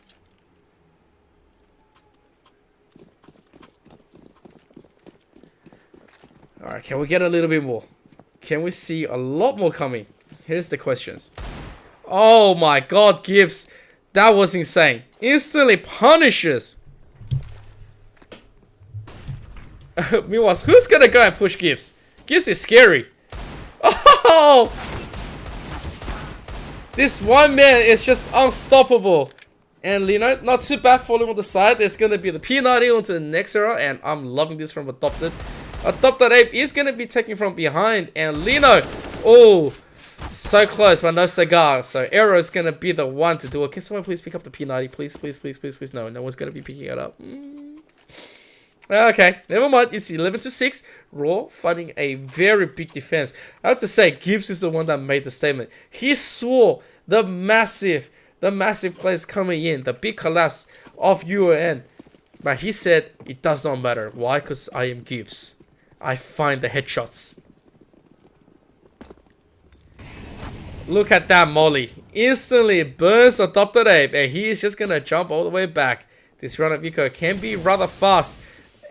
S1: Alright, can we get a little bit more? Can we see a lot more coming? Here's the questions. Oh my God, Gibbs. That was insane. Instantly punishes. Meanwhile, who's gonna go and push Gibbs? Gibbs is scary. Oh! This one man is just unstoppable. And Lino, not too bad falling on the side. There's gonna be the P90 onto the next era, and I'm loving this from Adopted. Adopted Ape is gonna be taken from behind, and Lino, oh, so close, but no cigar. So Arrow is gonna be the one to do it. Can someone please pick up the P90? Please, please, please, please, please. No, no one's gonna be picking it up. Okay, never mind. It's 11-6. RAWR fighting a very big defense. I have to say, Gibbs is the one that made the statement. He saw the massive plays coming in, the big collapse of UoN. But he said, it does not matter. Why? Because I am Gibbs. I find the headshots. Look at that molly. Instantly burns Adopted Ape, and he is just going to jump all the way back. This round of eco can be rather fast.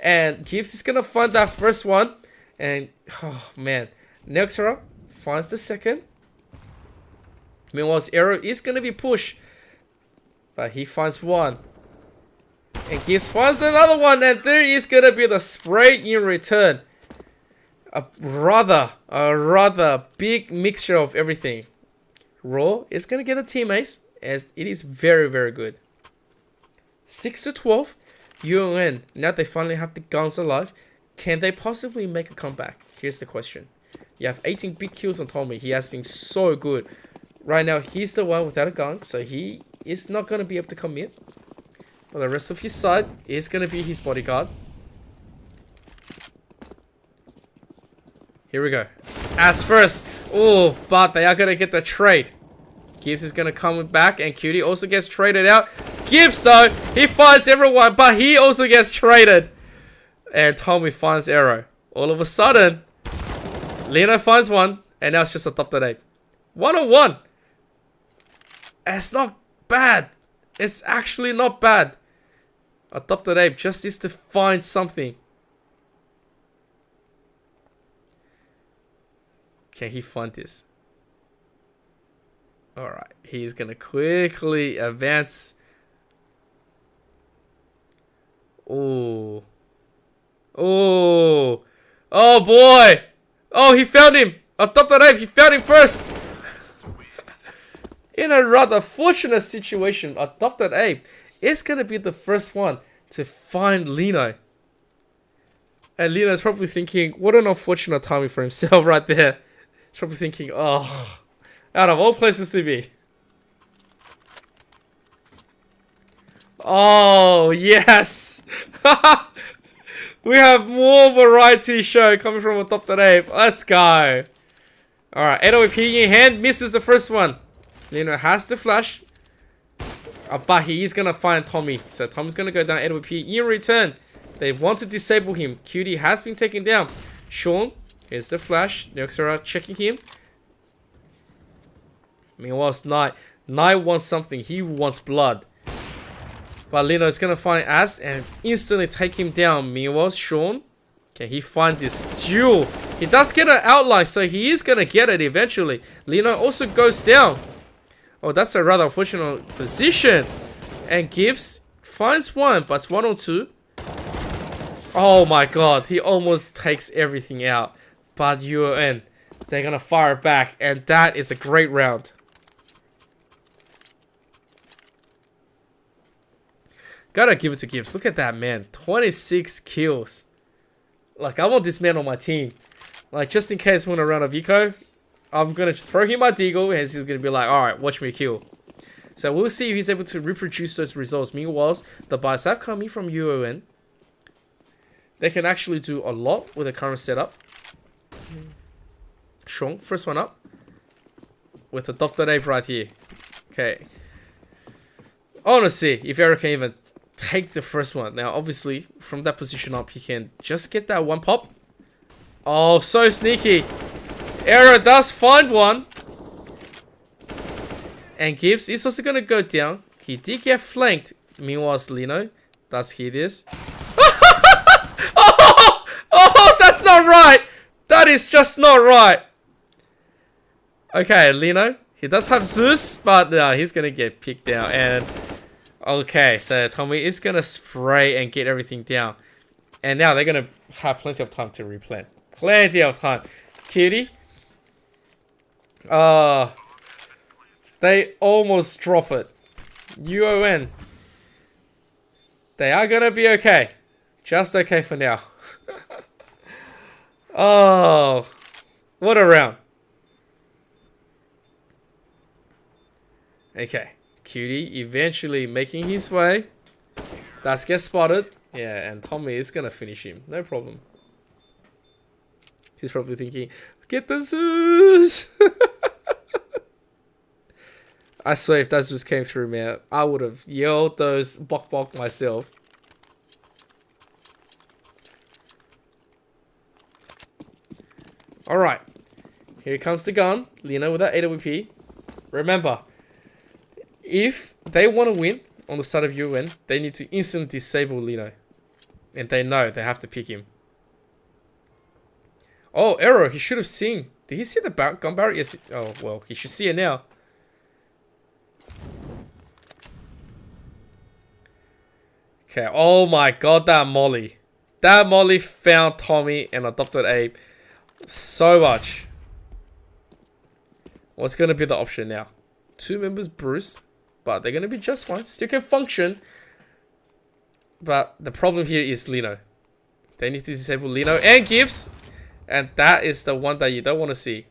S1: And Gibbs is going to find that first one. And, oh man, Nexera finds the second. Meanwhile, Arrow is going to be pushed. But he finds one. And Gibbs finds another one. And there is going to be the spray in return. A rather big mixture of everything. RAWR is going to get a team ace. As it is very, very good. 6-12. UoN, now they finally have the guns alive. Can they possibly make a comeback? Here's the question. You have 18 big kills on Tommy. He has been so good. Right now, he's the one without a gun, so he is not going to be able to commit. But the rest of his side is going to be his bodyguard. Here we go. As first. Oh, but they are going to get the trade. Gibbs is going to come back, and Cutie also gets traded out. Gibbs, though, he finds everyone, but he also gets traded. And Tommy finds Arrow. All of a sudden, Lino finds one, and now it's just Adopted Ape. 1-on-1. It's not bad. It's actually not bad. Adopted Ape just needs to find something. Can he find this? Alright, he's gonna quickly advance. Oh. Oh. Oh boy. Oh, he found him. Adopted Ape, he found him first. In a rather fortunate situation, Adopted Ape is gonna be the first one to find Lino. And Lino's probably thinking, what an unfortunate timing for himself right there. He's probably thinking, oh, out of all places to be. Oh, yes. We have more variety show coming from Adopted Ape. Let's go. Alright, AWP in hand. Misses the first one. Lino has the flash. But he is going to find Tommy. So Tommy's going to go down AWP in return. They want to disable him. Cutie has been taken down. Sean, here's the flash. Nexera checking him. Meanwhile, it's Knight. Knight wants something. He wants blood. But Lino is going to find AEST and instantly take him down. Meanwhile, Sean, can he find this duel? He does get an outline, so he is going to get it eventually. Lino also goes down. Oh, that's a rather unfortunate position. And Gibbs finds one, but it's 1-on-2. Oh my god, he almost takes everything out. But UoN, they're going to fire back, and that is a great round. Gotta give it to Gibbs. Look at that, man. 26 kills. Like, I want this man on my team. Like, just in case we win a round of eco, I'm gonna throw him my deagle, and he's gonna be like, alright, watch me kill. So we'll see if he's able to reproduce those results. Meanwhile, the buys have coming from UoN. They can actually do a lot with the current setup. Sean, first one up. With Adopted Ape right here. Okay. I wanna see if Eric can even take the first one. Now, obviously, from that position up, he can just get that one pop. Oh, so sneaky. Arrow does find one. And Gibbs is also going to go down. He did get flanked. Meanwhile, Lino does hear this. Oh, that's not right. That is just not right. Okay, Lino. He does have Zeus, but no, he's going to get picked down. And okay, so Tommy is going to spray and get everything down. And now they're going to have plenty of time to replan. Plenty of time. Cutie. They almost drop it. UoN. They are going to be okay. Just okay for now. Oh, what a round. Okay. Cutie eventually making his way. That's get spotted. Yeah, and Tommy is going to finish him. No problem. He's probably thinking, get the Zeus! I swear if that Zeus came through, man, I would have yelled those bok myself. Alright. Here comes the gun. Lino with that AWP. Remember, if they want to win on the side of UoN, they need to instantly disable Lino. And they know they have to pick him. Oh, Arrow, he should have seen. Did he see the gun barrel? Yes. Oh, well, he should see it now. Okay, oh my god, that Molly. That Molly found Tommy and adopted Abe so much. What's going to be the option now? 2 members Bruce, but they're going to be just fine. Still can function. But the problem here is Lino. They need to disable Lino and Gibbs. And that is the one that you don't want to see.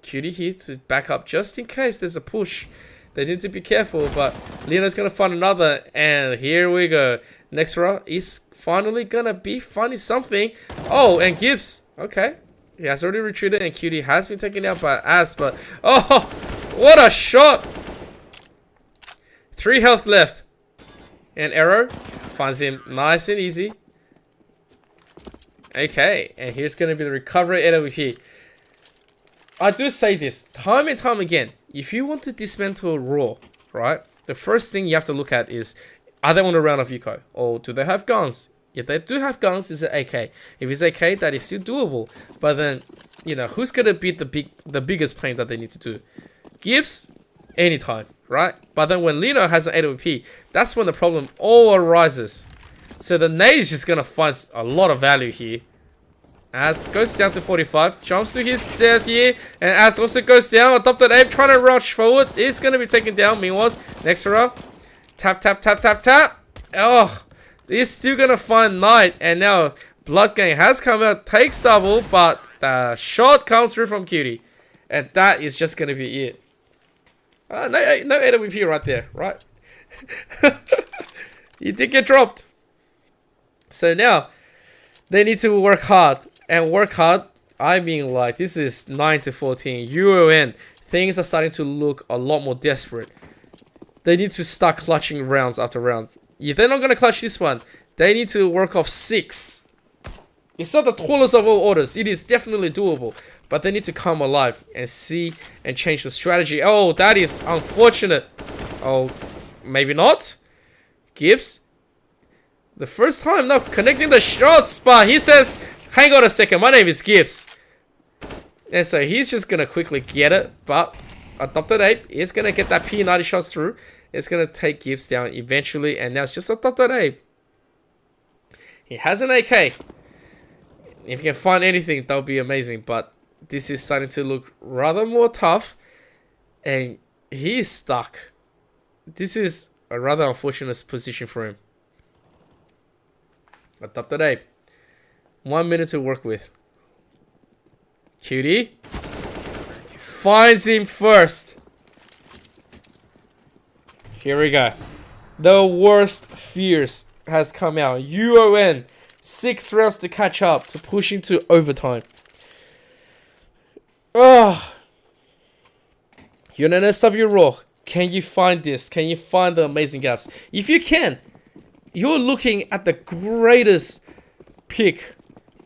S1: Cutie here to back up just in case there's a push. They need to be careful, but Lino's going to find another. And here we go. Nexra is finally going to be finding something. Oh, and Gibbs. Okay. He has already retreated and Cutie has been taken out by AEST, but oh, what a shot. 3 health left. And Arrow finds him nice and easy. Okay, and here's going to be the recovery AWP. I do say this time and time again. If you want to dismantle RAWR, right, the first thing you have to look at is, are they on a round of eco? Or do they have guns? If they do have guns, is it AK? If it's AK, that is still doable. But then, you know, who's going to beat the biggest pain that they need to do? Gibbs? Anytime, right? But then when Lino has an AWP, that's when the problem all arises. So the nade is just going to find a lot of value here. As goes down to 45, jumps to his death here, and As also goes down. Adopted Abe trying to rush forward, is going to be taken down. Meanwhile, Nexra, tap, tap, tap, tap, tap. Oh, he's still going to find Knight, and now Blood Gang has come out, takes double, but the shot comes through from Cutie. And that is just going to be it. No AWP right there, right? You did get dropped. So now, they need to work hard. And work hard, I mean, like, this is 9 to 14. UoN, things are starting to look a lot more desperate. They need to start clutching rounds after round. If they're not going to clutch this one, they need to work off 6. It's not the tallest of all orders. It is definitely doable. But they need to come alive and see and change the strategy. Oh, that is unfortunate. Oh, maybe not. Gibbs. The first time not connecting the shots, but he says, hang on a second, my name is Gibbs. And so he's just going to quickly get it. But Adopted Ape is going to get that P90 shots through. It's going to take Gibbs down eventually. And now it's just Adopted Ape. He has an AK. If you can find anything, that would be amazing. But this is starting to look rather more tough. And he is stuck. This is a rather unfortunate position for him. Adopted Ape. 1 minute to work with. Cutie. Finds him first. Here we go. The worst fears has come out. UoN. 6 rounds to catch up to push into overtime. UNSW RAWR. Can you find this? Can you find the amazing gaps? If you can, you're looking at the greatest pick.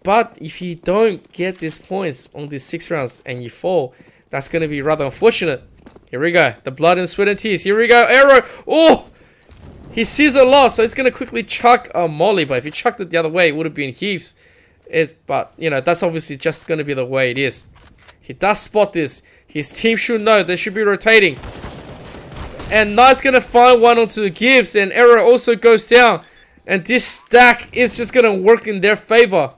S1: But if you don't get these points on these 6 rounds and you fall, that's going to be rather unfortunate. Here we go. The blood and sweat and tears. Here we go. Arrow. Oh! He sees a lot, so he's going to quickly chuck a molly. But if he chucked it the other way, it would have been heaps. But, you know, that's obviously just going to be the way it is. He does spot this. His team should know. They should be rotating. And Knight's going to find one onto Gibbs. And Arrow also goes down. And this stack is just gonna work in their favor.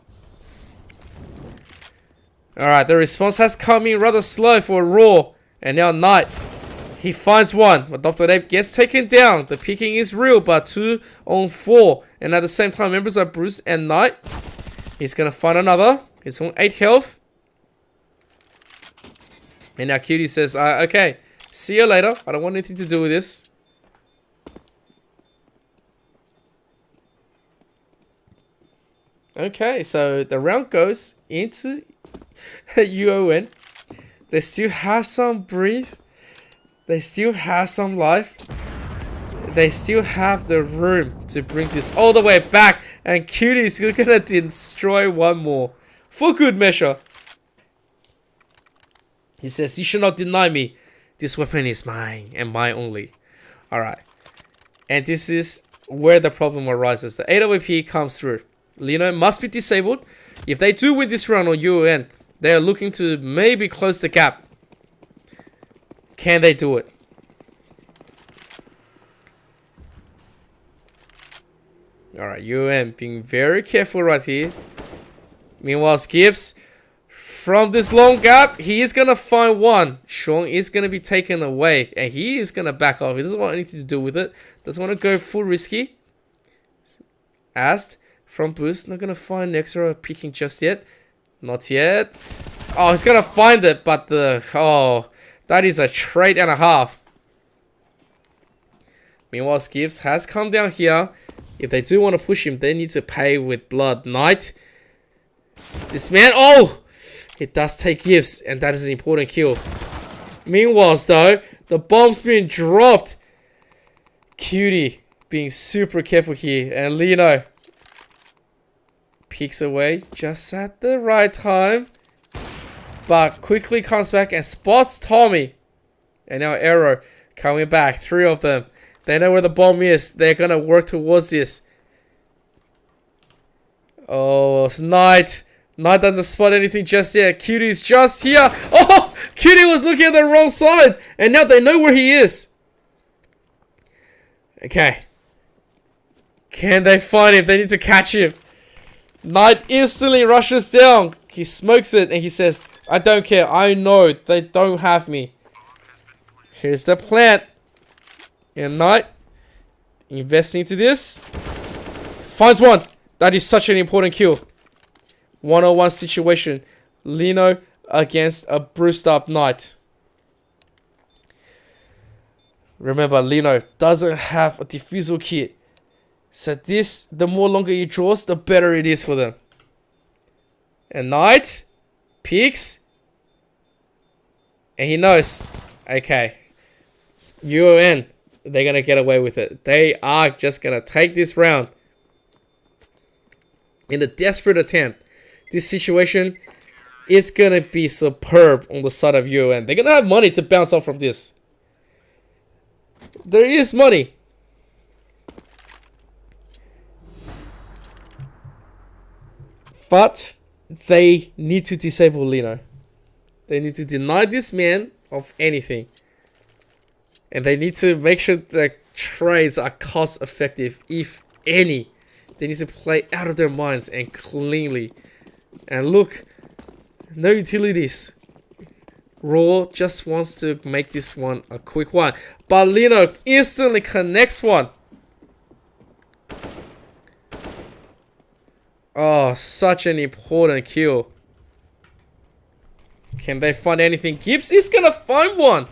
S1: Alright, the response has come in rather slow for RAWR. And now Knight. He finds one. Adopted Ape gets taken down. The picking is real, but 2 on 4. And at the same time, members are Bruce and Knight. He's gonna find another. He's on 8 health. And now Cutie says, okay, see you later. I don't want anything to do with this. Okay, so the round goes into UoN. They still have some breathe. They still have some life. They still have the room to bring this all the way back. And Cutie's gonna destroy one more. For good measure. He says, you should not deny me. This weapon is mine and mine only. Alright. And this is where the problem arises. The AWP comes through. Lino must be disabled. If they do win this round on UoN, they are looking to maybe close the gap. Can they do it? Alright, UoN being very careful right here. Meanwhile, Skips, from this long gap, he is going to find one. Sean is going to be taken away. And he is going to back off. He doesn't want anything to do with it. Doesn't want to go full risky. AEST from Boost. Not going to find Nexera peeking just yet. Not yet. Oh, he's going to find it. But that is a trade and a half. Meanwhile, Skips has come down here. If they do want to push him, they need to pay with blood. Knight. This man. Oh! It does take gifts, and that is an important kill. Meanwhile, though, the bomb's been dropped. Cutie being super careful here. And Lino peeks away just at the right time. But quickly comes back and spots Tommy. And now Arrow coming back. 3 of them. They know where the bomb is. They're going to work towards this. Oh, it's Knight. Knight doesn't spot anything just yet. Cutie's just here. Oh, Cutie was looking at the wrong side. And now they know where he is. Okay. Can they find him? They need to catch him. Knight instantly rushes down. He smokes it and he says, I don't care. I know they don't have me. Here's the plant. And Knight investing into this. Finds one. That is such an important kill. 1-on-1 situation. Lino against a bruised up Knight. Remember, Lino doesn't have a defusal kit. So this, the more longer he draws, the better it is for them. And Knight peeks. And he knows. Okay. UoN. They're going to get away with it. They are just going to take this round. In a desperate attempt. This situation is going to be superb on the side of UoN. They're going to have money to bounce off from this. There is money. But they need to disable Lino. They need to deny this man of anything. And they need to make sure the trades are cost effective, if any. They need to play out of their minds and cleanly. And look, no utilities. RAWR just wants to make this one a quick one. But Lino instantly connects one. Oh, such an important kill. Can they find anything? Gibbs is gonna find one.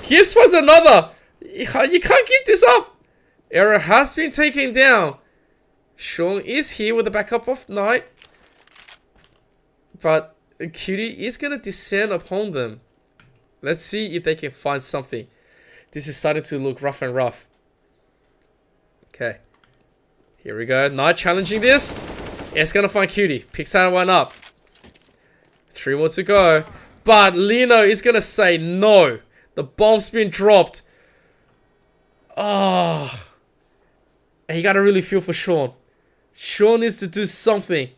S1: Gibbs was another. You can't keep this up. Error has been taken down. Sean is here with the backup of Knight. But Cutie is going to descend upon them. Let's see if they can find something. This is starting to look rough and rough. Okay. Here we go. Knight challenging this. It's going to find Cutie. Picks that one up. 3 more to go. But Lino is going to say no. The bomb's been dropped. Oh. And you got to really feel for Sean. Sean needs to do something.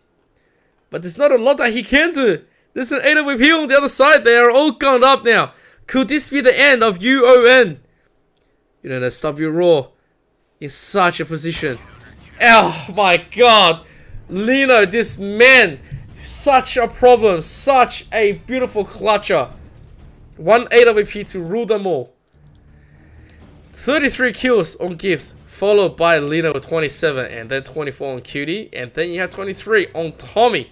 S1: But there's not a lot that he can do. There's an AWP on the other side. They are all gunned up now. Could this be the end of UoN? UNSW RAWR in such a position. Oh my god. Lino, this man, such a problem, such a beautiful clutcher. 1 AWP to rule them all. 33 kills on Gifts, followed by Lino with 27, and then 24 on Cutie, and then you have 23 on Tommy.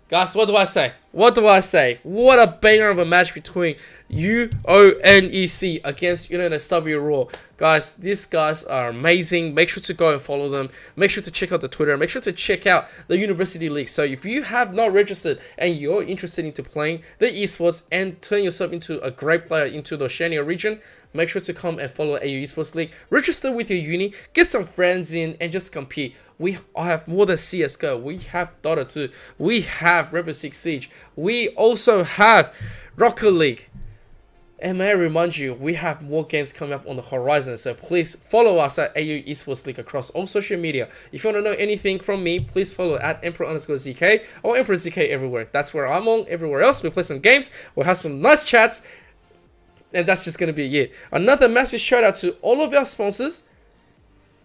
S1: Guys, what do I say? What do I say? What a banger of a match between UONEC against UNSW RAWR. Guys, these guys are amazing. Make sure to go and follow them. Make sure to check out the Twitter. Make sure to check out the University League. So if you have not registered and you're interested into playing the esports and turn yourself into a great player into the Oceania region, make sure to come and follow AEL Esports League. Register with your uni, get some friends in, and just compete. We have more than CSGO. We have Dota 2. We have Rainbow Six Siege. We also have Rocket League. And may I remind you, we have more games coming up on the horizon. So please follow us at AEL Esports League across all social media. If you want to know anything from me, please follow at Emperor_ZK or EmperorZK everywhere. That's where I'm on. Everywhere else, we play some games. We'll have some nice chats. And that's just going to be it. Another massive shout out to all of our sponsors,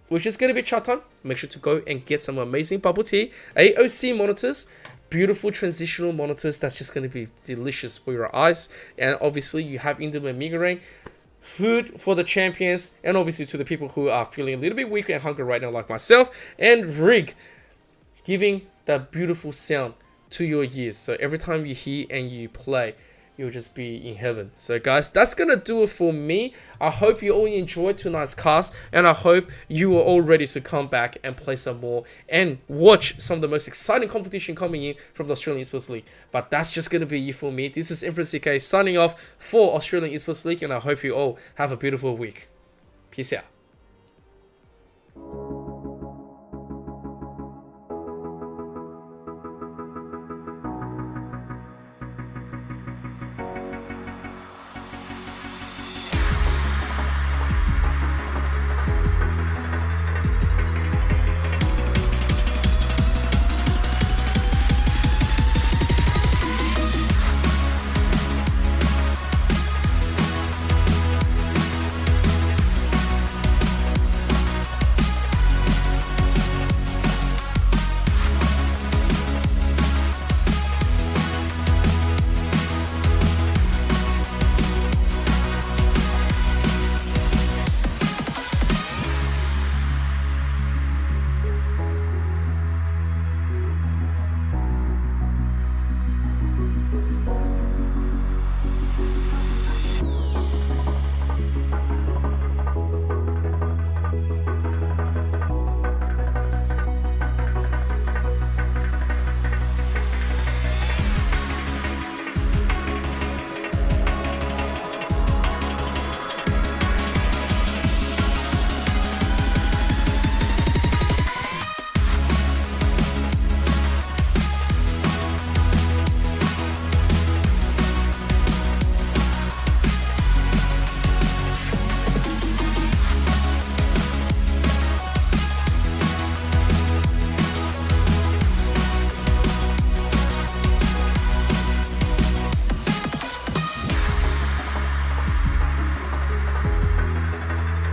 S1: which is going to be Chatime. Make sure to go and get some amazing bubble tea, AOC monitors, beautiful transitional monitors that's just going to be delicious for your eyes. And obviously you have Indomie Migraine, food for the champions, and obviously to the people who are feeling a little bit weak and hungry right now like myself, and Rig, giving that beautiful sound to your ears. So every time you hear and you play, you'll just be in heaven. So guys, that's gonna do it for me. I hope you all enjoyed tonight's cast, and I hope you are all ready to come back and play some more and watch some of the most exciting competition coming in from the Australian Esports League. But that's just gonna be it for me. This is EmperorZK signing off for Australian Esports League, and I hope you all have a beautiful week. Peace out.